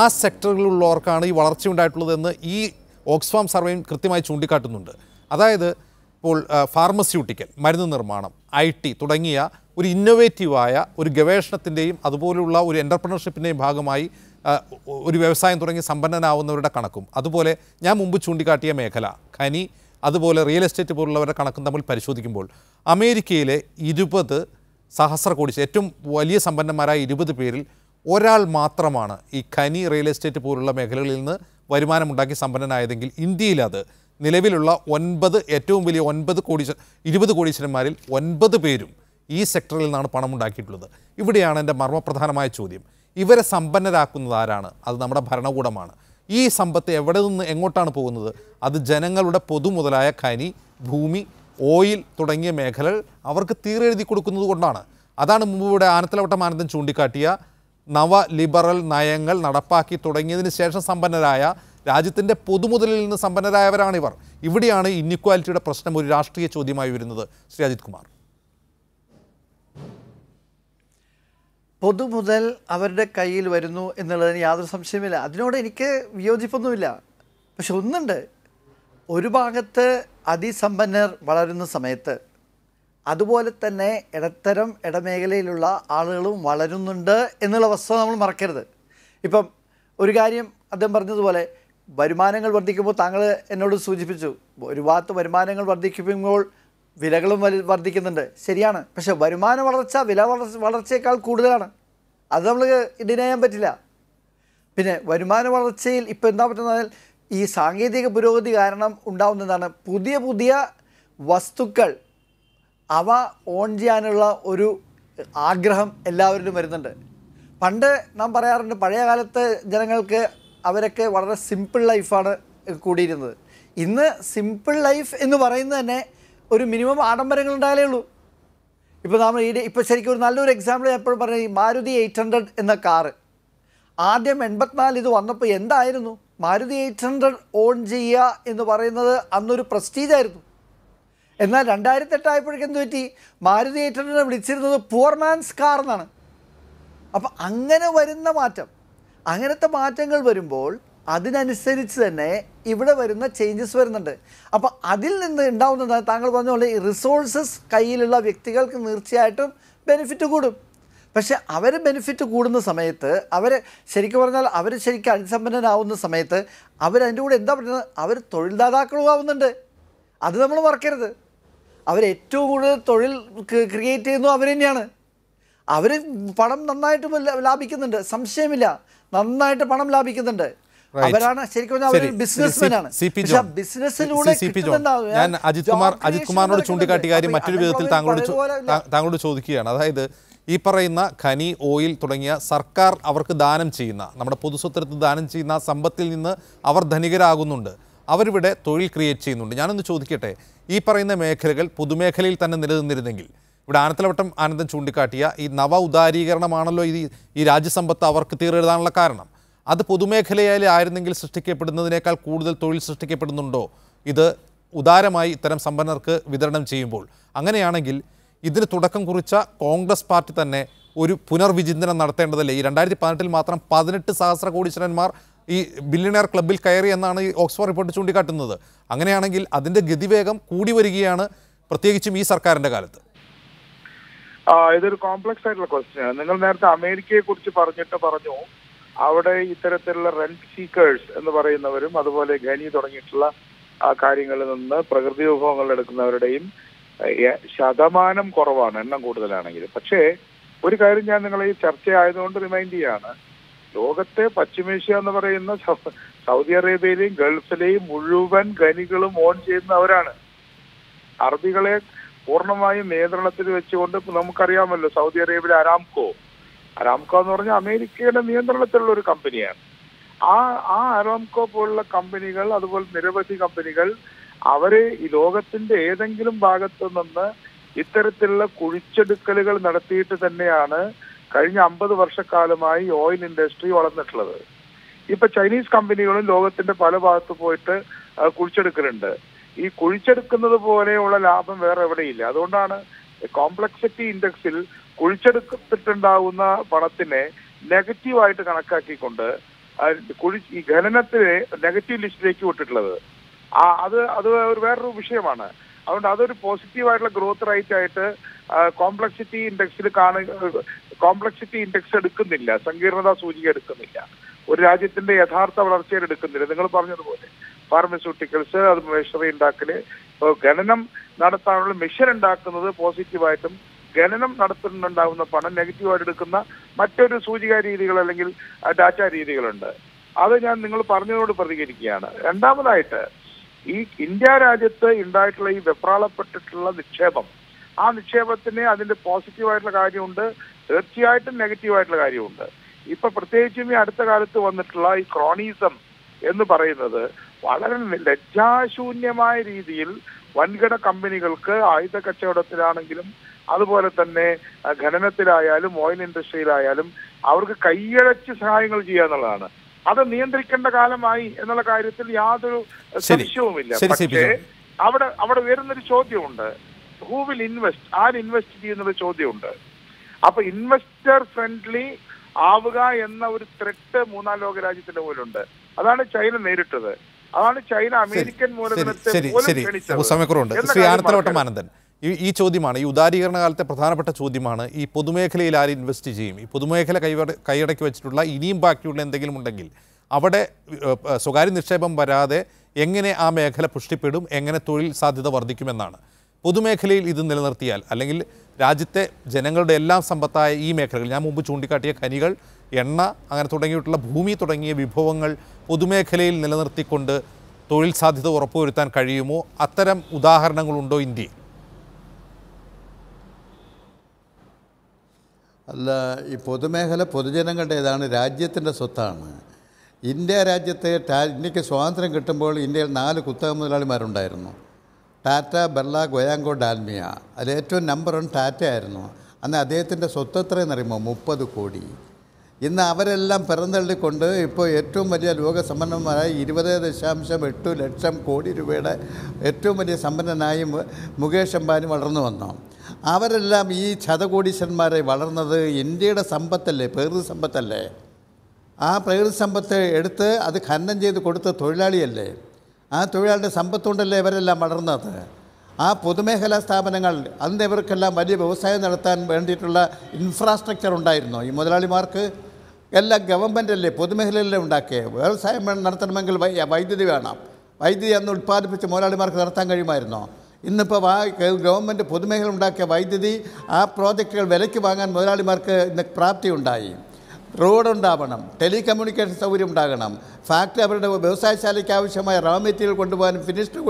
ആ സെക്ടറുകളിലുള്ളവർക്കാണ് ഈ വളർച്ചയുണ്ടായിട്ടുള്ളതെന്ന് ഈ ഓക്സ്ഫാം സർവേയും കൃത്യമായി ചൂണ്ടിക്കാട്ടുന്നുണ്ട്. അതായത് ഇപ്പോൾ ഫാർമസ്യൂട്ടിക്കൽ, മരുന്ന് നിർമ്മാണം, IT തുടങ്ങിയ ഒരു ഇന്നൊവേറ്റീവായ ഒരു ഗവേഷണത്തിൻ്റെയും അതുപോലുള്ള ഒരു എൻ്റർപ്രണർഷിപ്പിൻ്റെയും ഭാഗമായി ഒരു വ്യവസായം തുടങ്ങി സമ്പന്നനാവുന്നവരുടെ കണക്കും, അതുപോലെ ഞാൻ മുമ്പ് ചൂണ്ടിക്കാട്ടിയ മേഖല ഖനി, അതുപോലെ റിയൽ എസ്റ്റേറ്റ് പോലുള്ളവരുടെ കണക്കും തമ്മിൽ പരിശോധിക്കുമ്പോൾ അമേരിക്കയിലെ 20 സഹസ്ര കോടി, ഏറ്റവും വലിയ സമ്പന്നന്മാരായ 20 പേരിൽ ഒരാൾ മാത്രമാണ് ഈ ഖനി, റിയൽ എസ്റ്റേറ്റ് പോലുള്ള മേഖലകളിൽ നിന്ന് വരുമാനമുണ്ടാക്കി സമ്പന്നനായതെങ്കിൽ ഇന്ത്യയിൽ അത് നിലവിലുള്ള 9 ഏറ്റവും വലിയ 20 കോടീശ്വരന്മാരിൽ 9 പേരും ഈ സെക്ടറിൽ നിന്നാണ് പണമുണ്ടാക്കിയിട്ടുള്ളത്. ഇവിടെയാണ് എൻ്റെ മർമ്മപ്രധാനമായ ചോദ്യം. ഇവരെ സമ്പന്നരാക്കുന്നത് ആരാണ്? അത് നമ്മുടെ ഭരണകൂടമാണ്. ഈ സമ്പത്ത് എവിടെ നിന്ന് എങ്ങോട്ടാണ് പോകുന്നത്? അത് ജനങ്ങളുടെ പൊതുമുതലായ ഖനി, ഭൂമി, ഓയിൽ തുടങ്ങിയ മേഖലകൾ അവർക്ക് തീരെഴുതി കൊടുക്കുന്നത് കൊണ്ടാണ്. അതാണ് മുമ്പ് ഇവിടെ ആനത്തലവട്ടം ആനന്ദൻ ചൂണ്ടിക്കാട്ടിയ നവ ലിബറൽ നയങ്ങൾ നടപ്പാക്കി തുടങ്ങിയതിന് ശേഷം സമ്പന്നരായ, രാജ്യത്തിൻ്റെ പൊതുമുതലിൽ നിന്ന് സമ്പന്നരായവരാണിവർ. ഇവിടെയാണ് ഇന്നിക്വാലിറ്റിയുടെ പ്രശ്നം ഒരു രാഷ്ട്രീയ ചോദ്യമായി വരുന്നത്. ശ്രീ അജിത് കുമാർ, പൊതുമുതൽ അവരുടെ കയ്യിൽ വരുന്നു എന്നുള്ളതിന് യാതൊരു സംശയമില്ല. അതിനോട് എനിക്ക് വിയോജിപ്പൊന്നുമില്ല. പക്ഷെ ഒന്നുണ്ട്, ഒരു ഭാഗത്ത് അതിസമ്പന്നർ വളരുന്ന സമയത്ത് അതുപോലെ തന്നെ ഇടത്തരം ഇടമേഖലയിലുള്ള ആളുകളും വളരുന്നുണ്ട് എന്നുള്ള വസ്തുത നമ്മൾ മറക്കരുത്. ഇപ്പം ഒരു കാര്യം അദ്ദേഹം പറഞ്ഞതുപോലെ വരുമാനങ്ങൾ വർദ്ധിക്കുമ്പോൾ താങ്കൾ എന്നോട് സൂചിപ്പിച്ചു, ഒരു ഭാഗത്ത് വരുമാനങ്ങൾ വർദ്ധിക്കുമ്പോൾ വിലകളും വർദ്ധിക്കുന്നുണ്ട്. ശരിയാണ്. പക്ഷേ വരുമാന വളർച്ച വില വളർച്ചയേക്കാൾ കൂടുതലാണ്. അത് നമ്മൾ ഡിനൈ ചെയ്യാൻ പറ്റില്ല. പിന്നെ വരുമാന വളർച്ചയിൽ ഇപ്പോൾ എന്താ പറ്റുന്നത്, ഈ സാങ്കേതിക പുരോഗതി കാരണം ഉണ്ടാകുന്നതാണ് പുതിയ പുതിയ വസ്തുക്കൾ അവ ഓൺ ചെയ്യാനുള്ള ഒരു ആഗ്രഹം എല്ലാവരിലും വരുന്നുണ്ട്. പണ്ട് നാം പറയാറുണ്ട്, പഴയ കാലത്ത് ജനങ്ങൾക്ക് അവരൊക്കെ വളരെ സിമ്പിൾ ലൈഫാണ് കൂടിയിരുന്നത്. ഇന്ന് സിമ്പിൾ ലൈഫ് എന്ന് പറയുന്നത് തന്നെ ഒരു മിനിമം ആഡംബരങ്ങൾ ഉണ്ടായാലേ ഉള്ളൂ. ഇപ്പോൾ നമ്മൾ ഇപ്പോൾ ശരിക്കും ഒരു നല്ലൊരു എക്സാമ്പിൾ എപ്പോഴും പറഞ്ഞാൽ ഈ മാരുതി 800 എന്ന കാറ് ആദ്യം 84 ഇത് വന്നപ്പോൾ എന്തായിരുന്നു? മാരുതി 800 ഓൺ ചെയ്യുക എന്ന് പറയുന്നത് അന്നൊരു പ്രസ്റ്റീജായിരുന്നു. എന്നാൽ 2008 ആയപ്പോഴേക്കും എന്ത് പറ്റി? മാരുതി 800 വിളിച്ചിരുന്നത് പുവർ മാൻസ് കാർ എന്നാണ്. അപ്പം അങ്ങനെ വരുന്ന മാറ്റം, അങ്ങനത്തെ മാറ്റങ്ങൾ വരുമ്പോൾ അതിനനുസരിച്ച് തന്നെ ഇവിടെ വരുന്ന ചേഞ്ചസ് വരുന്നുണ്ട്. അപ്പോൾ അതിൽ നിന്ന് ഉണ്ടാവുന്നതാണ് താങ്കൾ പറഞ്ഞ പോലെ റിസോഴ്സസ് കയ്യിലുള്ള വ്യക്തികൾക്ക് തീർച്ചയായിട്ടും ബെനിഫിറ്റ് കൂടും. പക്ഷെ അവർ ബെനിഫിറ്റ് കൂടുന്ന സമയത്ത് അവർ ശരിക്കും പറഞ്ഞാൽ അവർ ശരിക്കും അതിസമ്പന്നരാകുന്ന സമയത്ത് അവരതിൻ്റെ കൂടെ എന്താ പറയുന്നത്? അവർ തൊഴിൽദാതാക്കളും ആവുന്നുണ്ട്. അത് നമ്മൾ മറക്കരുത്. അവരേറ്റവും കൂടുതൽ തൊഴിൽ ക്രിയേറ്റ് ചെയ്യുന്നു അവർ തന്നെയാണ്. അവർ പണം നന്നായിട്ട് ലാഭിക്കുന്നുണ്ട്, സംശയമില്ല. നന്നായിട്ട് പണം ലാഭിക്കുന്നുണ്ട്. അവരാണ് ശരിക്കും പറഞ്ഞാൽ അവർ ബിസിനസ്മാൻ ആണ്. ബിസിനസ്സിലൂടെ ഞാൻ അജിത് കുമാറിനോട് ചൂണ്ടിക്കാട്ടിയ കാര്യം മറ്റൊരു വിധത്തിൽ താങ്കളോട് ചോദിക്കുകയാണ്. അതായത് ഈ പറയുന്ന ഖനി, ഓയിൽ തുടങ്ങിയ സർക്കാർ അവർക്ക് ദാനം ചെയ്യുന്ന, നമ്മുടെ പൊതുസ്വത്തെടുത്ത് ദാനം ചെയ്യുന്ന സമ്പത്തിൽ നിന്ന് അവർ ധനികരാകുന്നുണ്ട്. അവരിവിടെ തൊഴിൽ ക്രിയേറ്റ് ചെയ്യുന്നുണ്ട്. ഞാനൊന്ന് ചോദിക്കട്ടെ, ഈ പറയുന്ന മേഖലകൾ പൊതുമേഖലയിൽ തന്നെ നിലനിന്നിരുന്നെങ്കിൽ, ഇവിടെ ആനത്തലവട്ടം ആനന്ദൻ ചൂണ്ടിക്കാട്ടിയ ഈ നവ ഉദാരീകരണമാണല്ലോ ഈ രാജ്യസമ്പത്ത് അവർക്ക് തീരെഴുതാനുള്ള കാരണം. അത് പൊതുമേഖലയിലായിരുന്നെങ്കിൽ സൃഷ്ടിക്കപ്പെടുന്നതിനേക്കാൾ കൂടുതൽ തൊഴിൽ സൃഷ്ടിക്കപ്പെടുന്നുണ്ടോ ഇത് ഉദാരമായി ഇത്തരം സമ്പന്നർക്ക് വിതരണം ചെയ്യുമ്പോൾ? അങ്ങനെയാണെങ്കിൽ ഇതിന് തുടക്കം കുറിച്ച കോൺഗ്രസ് പാർട്ടി തന്നെ ഒരു പുനർവിചിന്തനം നടത്തേണ്ടതല്ലേ? ഈ 2018 മാത്രം 18 സഹസ്ര കോടീശ്വരന്മാർ ഈ ബില്യണിയർ ക്ലബ്ബിൽ കയറി എന്നാണ് ഈ ഓക്സ്ഫോർഡ് റിപ്പോർട്ട് ചൂണ്ടിക്കാട്ടുന്നത്. അങ്ങനെയാണെങ്കിൽ അതിൻ്റെ ഗതിവേഗം കൂടി വരികയാണ്, പ്രത്യേകിച്ചും ഈ സർക്കാരിൻ്റെ കാലത്ത്. ഇതൊരു കോംപ്ലക്സ് ആയിട്ടുള്ള ക്വസ്റ്റ്യൻ. നിങ്ങൾ നേരത്തെ അമേരിക്കയെ കുറിച്ച് പറഞ്ഞു അവിടെ ഇത്തരത്തിലുള്ള റെന്റ് സീക്കേഴ്സ് എന്ന് പറയുന്നവരും അതുപോലെ ഖനി തുടങ്ങിയിട്ടുള്ള കാര്യങ്ങളിൽ നിന്ന് പ്രകൃതി വിഭവങ്ങൾ എടുക്കുന്നവരുടെയും ശതമാനം കുറവാണ്, എണ്ണം കൂടുതലാണെങ്കിൽ. പക്ഷേ ഒരു കാര്യം ഞാൻ നിങ്ങളെ ഈ ചർച്ച ആയതുകൊണ്ട് റിമൈൻഡ് ചെയ്യാണ്. ലോകത്തെ പശ്ചിമേഷ്യ എന്ന് പറയുന്ന സൗദി അറേബ്യയിലെയും ഗൾഫിലെയും മുഴുവൻ ഖനികളും ഓൺ ചെയ്യുന്നവരാണ്. അറബികളെ പൂർണ്ണമായും നിയന്ത്രണത്തിൽ വെച്ചുകൊണ്ട് നമുക്കറിയാമല്ലോ, സൗദി അറേബ്യയിലെ അരാംകോ എന്ന് പറഞ്ഞാൽ അമേരിക്കയുടെ നിയന്ത്രണത്തിലുള്ള ഒരു കമ്പനിയാണ്. ആ അരാംകോ പോലുള്ള കമ്പനികൾ, അതുപോലെ നിരവധി കമ്പനികൾ, അവര് ഈ ലോകത്തിന്റെ ഏതെങ്കിലും ഭാഗത്തു നിന്ന് ഇത്തരത്തിലുള്ള കുഴിച്ചെടുക്കലുകൾ നടത്തിയിട്ട് തന്നെയാണ് കഴിഞ്ഞ 50 വർഷക്കാലമായി ഓയിൽ ഇൻഡസ്ട്രി വളർന്നിട്ടുള്ളത്. ഇപ്പൊ ചൈനീസ് കമ്പനികളും ലോകത്തിന്റെ പല ഭാഗത്ത് പോയിട്ട് കുഴിച്ചെടുക്കലുണ്ട്. ഈ കുഴിച്ചെടുക്കുന്നത് പോലെയുള്ള ലാഭം വേറെ എവിടെയില്ല. അതുകൊണ്ടാണ് കോംപ്ലക്സിറ്റി ഇൻഡെക്സിൽ കുഴിച്ചെടുത്തിട്ടുണ്ടാകുന്ന പണത്തിനെ നെഗറ്റീവായിട്ട് കണക്കാക്കിക്കൊണ്ട് ഈ ഖനനത്തിനെ നെഗറ്റീവ് ലിസ്റ്റിലേക്ക് വിട്ടിട്ടുള്ളത്. അത് വേറൊരു വിഷയമാണ്. അതുകൊണ്ട് അതൊരു പോസിറ്റീവായിട്ടുള്ള ഗ്രോത്ത് റേറ്റ് ആയിട്ട് കോംപ്ലക്സിറ്റി ഇൻഡെക്സ് എടുക്കുന്നില്ല, സങ്കീർണതാ സൂചിക എടുക്കുന്നില്ല, ഒരു രാജ്യത്തിന്റെ യഥാർത്ഥ വളർച്ചയിൽ എടുക്കുന്നില്ല. നിങ്ങൾ പറഞ്ഞതുപോലെ ഫാർമസ്യൂട്ടിക്കൽസ്, അത് മെഷീനറി ഉണ്ടാക്കല്, ഖനനം നടത്താനുള്ള മെഷീൻ ഉണ്ടാക്കുന്നത് പോസിറ്റീവായിട്ടും ഖനനം നടത്തുന്നുണ്ടാകുന്ന പണം നെഗറ്റീവായിട്ട് എടുക്കുന്ന മറ്റൊരു സൂചിക രീതികൾ അല്ലെങ്കിൽ ഡാറ്റ രീതികളുണ്ട്. അത് ഞാൻ നിങ്ങൾ പറഞ്ഞതിനോട് പ്രതികരിക്കുകയാണ്. രണ്ടാമതായിട്ട് ഈ ഇന്ത്യ രാജ്യത്ത് ഉണ്ടായിട്ടുള്ള ഈ വെപ്രാളപ്പെട്ടിട്ടുള്ള നിക്ഷേപം, ആ നിക്ഷേപത്തിന് അതിന്റെ പോസിറ്റീവായിട്ടുള്ള കാര്യമുണ്ട്, തീർച്ചയായിട്ടും നെഗറ്റീവായിട്ടുള്ള കാര്യമുണ്ട്. ഇപ്പൊ പ്രത്യേകിച്ചും ഈ അടുത്ത കാലത്ത് വന്നിട്ടുള്ള ഈ ക്രോണീസം എന്ന് പറയുന്നത് വളരെ ലജ്ജാശൂന്യമായ രീതിയിൽ വൻകിട കമ്പനികൾക്ക് ആയുധ കച്ചവടത്തിലാണെങ്കിലും അതുപോലെ തന്നെ ഖനനത്തിലായാലും ഓയിൽ ഇൻഡസ്ട്രിയിലായാലും അവർക്ക് കൈയടച്ച് സഹായങ്ങൾ ചെയ്യുക എന്നുള്ളതാണ്. അത് നിയന്ത്രിക്കേണ്ട കാലമായി എന്നുള്ള കാര്യത്തിൽ യാതൊരു സംശയവുമില്ല. പക്ഷേ അവിടെ വരുന്നൊരു ചോദ്യമുണ്ട്, ഹൂ വിൽ ഇൻവെസ്റ്റ്, ആര് ഇൻവെസ്റ്റ് ചെയ്യുന്നൊരു ചോദ്യമുണ്ട്. അപ്പൊ ഇൻവെസ്റ്റർ ഫ്രണ്ട്ലി ആവുക എന്ന ഒരു ത്രെട്ട് മൂന്നാം ലോക രാജ്യത്തിന്റെ മുന്നിലുണ്ട്. അതാണ് ചൈന നേരിട്ടത്. അതാണ് ചൈന അമേരിക്കൻ മൂലധനത്തെ ആനന്ദൻ. ഈ ചോദ്യമാണ്, ഈ ഉദാരീകരണ കാലത്തെ പ്രധാനപ്പെട്ട ചോദ്യമാണ്. ഈ പൊതുമേഖലയിൽ ആര് ഇൻവെസ്റ്റ് ചെയ്യും? ഈ പൊതുമേഖല കൈയടക്കി വെച്ചിട്ടുള്ള ഇനിയും ബാക്കിയുള്ള എന്തെങ്കിലും ഉണ്ടെങ്കിൽ അവിടെ സ്വകാര്യ നിക്ഷേപം വരാതെ എങ്ങനെ ആ മേഖല പുഷ്ടിപ്പെടും, എങ്ങനെ തൊഴിൽ സാധ്യത വർദ്ധിക്കുമെന്നാണ്. പൊതുമേഖലയിൽ ഇത് നിലനിർത്തിയാൽ, അല്ലെങ്കിൽ രാജ്യത്തെ ജനങ്ങളുടെ എല്ലാം സമ്പത്തായ ഈ മേഖലകൾ, ഞാൻ മുമ്പ് ചൂണ്ടിക്കാട്ടിയ ഖനികൾ, എണ്ണ, അങ്ങനെ തുടങ്ങിയിട്ടുള്ള ഭൂമി തുടങ്ങിയ വിഭവങ്ങൾ പൊതുമേഖലയിൽ നിലനിർത്തിക്കൊണ്ട് തൊഴിൽ സാധ്യത ഉറപ്പുവരുത്താൻ കഴിയുമോ? അത്തരം ഉദാഹരണങ്ങളുണ്ടോ ഇന്ത്യയിൽ? അല്ല, ഈ പൊതുമേഖല പൊതുജനങ്ങളുടേതാണ്, രാജ്യത്തിൻ്റെ സ്വത്താണ്. ഇന്ത്യ രാജ്യത്തെ ഇന്ത്യക്ക് സ്വാതന്ത്ര്യം കിട്ടുമ്പോൾ ഇന്ത്യയിൽ 4 കുത്തക മുതലാളിമാരുണ്ടായിരുന്നു. ടാറ്റ, ബിർള, ഗോയാങ്കോ, ഡാൽമിയ. അതിൽ ഏറ്റവും നമ്പർ 1 ടാറ്റ ആയിരുന്നു. അന്ന് അദ്ദേഹത്തിൻ്റെ സ്വത്ത് എത്രയെന്ന് അറിയുമോ? 30 കോടി. ഇന്ന് അവരെല്ലാം പിറന്തള്ളിക്കൊണ്ട് ഇപ്പോൾ ഏറ്റവും വലിയ ലോകസമ്പന്നമായ 20.8 ലക്ഷം കോടി രൂപയുടെ ഏറ്റവും വലിയ സമ്പന്നനായി മുകേഷ് അംബാനി വളർന്നു വന്നു. അവരെല്ലാം ഈ ശതകോടീശ്വരന്മാരെ വളർന്നത് ഇന്ത്യയുടെ സമ്പത്തല്ലേ, പ്രകൃതി സമ്പത്തല്ലേ? ആ പ്രകൃതി സമ്പത്ത് എടുത്ത് അത് ഖനനം ചെയ്ത് കൊടുത്ത തൊഴിലാളിയല്ലേ? ആ തൊഴിലാളിയുടെ സമ്പത്തുകൊണ്ടല്ലേ ഇവരെല്ലാം വളർന്നത്? ആ പൊതുമേഖലാ സ്ഥാപനങ്ങൾ അന്ന് ഇവർക്കെല്ലാം വലിയ വ്യവസായം നടത്താൻ വേണ്ടിയിട്ടുള്ള ഇൻഫ്രാസ്ട്രക്ചർ ഉണ്ടായിരുന്നു. ഈ മുതലാളിമാർക്ക് എല്ലാം ഗവൺമെൻറ്റല്ലേ, പൊതുമേഖലയിലല്ലേ ഉണ്ടാക്കിയത്. വ്യവസായം നടത്തണമെങ്കിൽ വൈദ്യുതി വേണം. വൈദ്യുതി അന്ന് ഉൽപ്പാദിപ്പിച്ച് മുതലാളിമാർക്ക് നടത്താൻ കഴിയുമായിരുന്നോ? ഇന്നിപ്പോൾ ഗവൺമെൻറ് പൊതുമേഖല ഉണ്ടാക്കിയ വൈദ്യുതി ആ പ്രോജക്റ്റുകൾ വിലയ്ക്ക് വാങ്ങാൻ മുതലാളിമാർക്ക് ഇന്ന് പ്രാപ്തി ഉണ്ടായി. റോഡുണ്ടാവണം, ടെലികമ്മ്യൂണിക്കേഷൻ സൗകര്യം ഉണ്ടാകണം, ഫാക്ടറി അവരുടെ വ്യവസായശാലയ്ക്ക് ആവശ്യമായ റോ മെറ്റീരിയൽ കൊണ്ടുപോകാനും ഫിനിഷ്ഡ്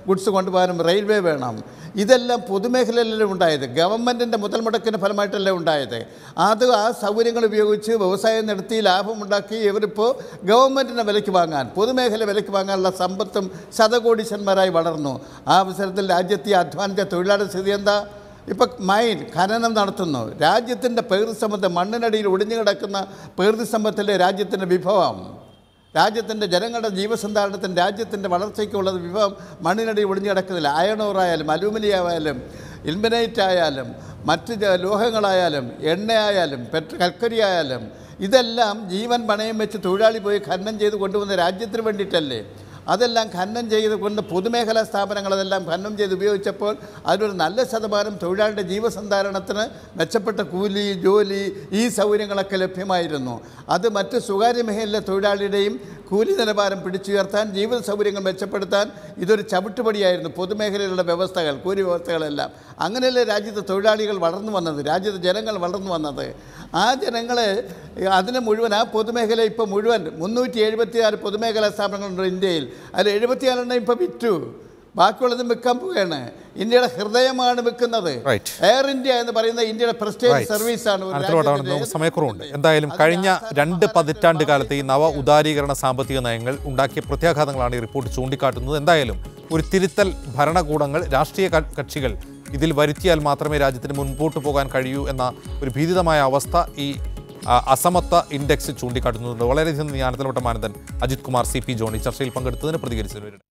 ഗുഡ്സ് കൊണ്ടുപോകാനും റെയിൽവേ വേണം. ഇതെല്ലാം പൊതുമേഖലയിലല്ലേ ഉണ്ടായത്, ഗവൺമെൻറ്റിൻ്റെ മുതൽ മുടക്കിൻ്റെ ഫലമായിട്ടല്ലേ ഉണ്ടായത്. ആ സൗകര്യങ്ങൾ ഉപയോഗിച്ച് വ്യവസായം നടത്തി ലാഭമുണ്ടാക്കി ഇവരിപ്പോൾ ഗവൺമെൻറ്റിനെ വിലയ്ക്ക് വാങ്ങാൻ, പൊതുമേഖല വിലയ്ക്ക് വാങ്ങാനുള്ള സമ്പത്തും ശതകോടീശ്വരന്മാരായി വളർന്നു. ആ അവസരത്തിൽ രാജ്യത്തെ അധ്വാനിച്ച തൊഴിലാളിയുടെ സ്ഥിതി എന്താ? ഇപ്പം ഖനനം നടത്തുന്നു. രാജ്യത്തിൻ്റെ പ്രകൃതി സമ്പത്ത്, മണ്ണിനടിയിൽ ഒടിഞ്ഞു കിടക്കുന്ന പ്രകൃതി സമ്പത്തിലെ രാജ്യത്തിൻ്റെ വിഭവം, രാജ്യത്തിൻ്റെ ജനങ്ങളുടെ ജീവസന്ധാരണത്തിന്, രാജ്യത്തിൻ്റെ വളർച്ചയ്ക്കുള്ളത് വിഭവം മണ്ണിനടിയിൽ ഒടിഞ്ഞു കിടക്കുന്നില്ല. അയൺ ഓറായാലും അലൂമിനിയം ആയാലും ഇൽമനൈറ്റ് ആയാലും മറ്റ് ലോഹങ്ങളായാലും എണ്ണയായാലും കൽക്കരി ആയാലും ഇതെല്ലാം ജീവൻ പണയം വെച്ച് തൊഴിലാളി പോയി ഖനനം ചെയ്ത് കൊണ്ടുവന്ന രാജ്യത്തിന് വേണ്ടിയിട്ടല്ലേ? അതെല്ലാം ഖനനം ചെയ്ത് കൊണ്ട് പൊതുമേഖലാ സ്ഥാപനങ്ങളതെല്ലാം ഖനനം ചെയ്ത് ഉപയോഗിച്ചപ്പോൾ അതിലൊരു നല്ല ശതമാനം തൊഴിലാളിയുടെ ജീവസന്ധാരണത്തിന് മെച്ചപ്പെട്ട കൂലി, ജോലി, ഈ സൗകര്യങ്ങളൊക്കെ ലഭ്യമായിരുന്നു. അത് മറ്റ് സ്വകാര്യ മേഖലയിലെ തൊഴിലാളിയുടെയും കൂലി നിലവാരം പിടിച്ചുയർത്താൻ, ജീവിത സൗകര്യങ്ങൾ മെച്ചപ്പെടുത്താൻ ഇതൊരു ചവിട്ടുപടിയായിരുന്നു. പൊതുമേഖലയിലുള്ള വ്യവസ്ഥകൾ, കൂലി വ്യവസ്ഥകളെല്ലാം അങ്ങനെയല്ലേ രാജ്യത്തെ തൊഴിലാളികൾ വളർന്നു വന്നത്, രാജ്യത്തെ ജനങ്ങൾ വളർന്നു വന്നത്. ആ ജനങ്ങളെ അതിന് മുഴുവൻ, ആ പൊതുമേഖല ഇപ്പോൾ മുഴുവൻ 376 പൊതുമേഖലാ സ്ഥാപനങ്ങളുണ്ട് ഇന്ത്യയിൽ. അതിൽ 74 ഇപ്പോൾ വിറ്റു, ബാക്കിയുള്ളതും വിൽക്കാൻ പോവുകയാണ്. ഇന്ത്യയുടെ ഹൃദയമാണ് വിൽക്കുന്നത്. എയർ ഇന്ത്യ എന്ന് പറയുന്ന ഇന്ത്യയുടെ പ്രസ്റ്റേജ് സർവീസാണ്. സമയക്കുറവുണ്ട്. എന്തായാലും കഴിഞ്ഞ 2 പതിറ്റാണ്ട് കാലത്തെ ഈ നവ ഉദാരീകരണ സാമ്പത്തിക നയങ്ങൾ ഉണ്ടാക്കിയ പ്രത്യാഘാതങ്ങളാണ് ഈ റിപ്പോർട്ട് ചൂണ്ടിക്കാട്ടുന്നത്. എന്തായാലും ഒരു തിരുത്തൽ ഭരണകൂടങ്ങൾ, രാഷ്ട്രീയ കക്ഷികൾ ഇതിൽ വരുത്തിയാൽ മാത്രമേ രാജ്യത്തിന് മുൻപോട്ട് പോകാൻ കഴിയൂ എന്ന ഒരു ഭീതിതമായ അവസ്ഥ ഈ അസമത്വ ഇൻഡെക്സ് ചൂണ്ടിക്കാട്ടുന്നുണ്ട്. വളരെയധികം ജ്ഞാനത്തിൽപ്പെട്ട മാനന്ദൻ, അജിത് കുമാർ, CP ജോണി ചർച്ചയിൽ പങ്കെടുത്തതിന് പ്രതികരിച്ചവരുടെ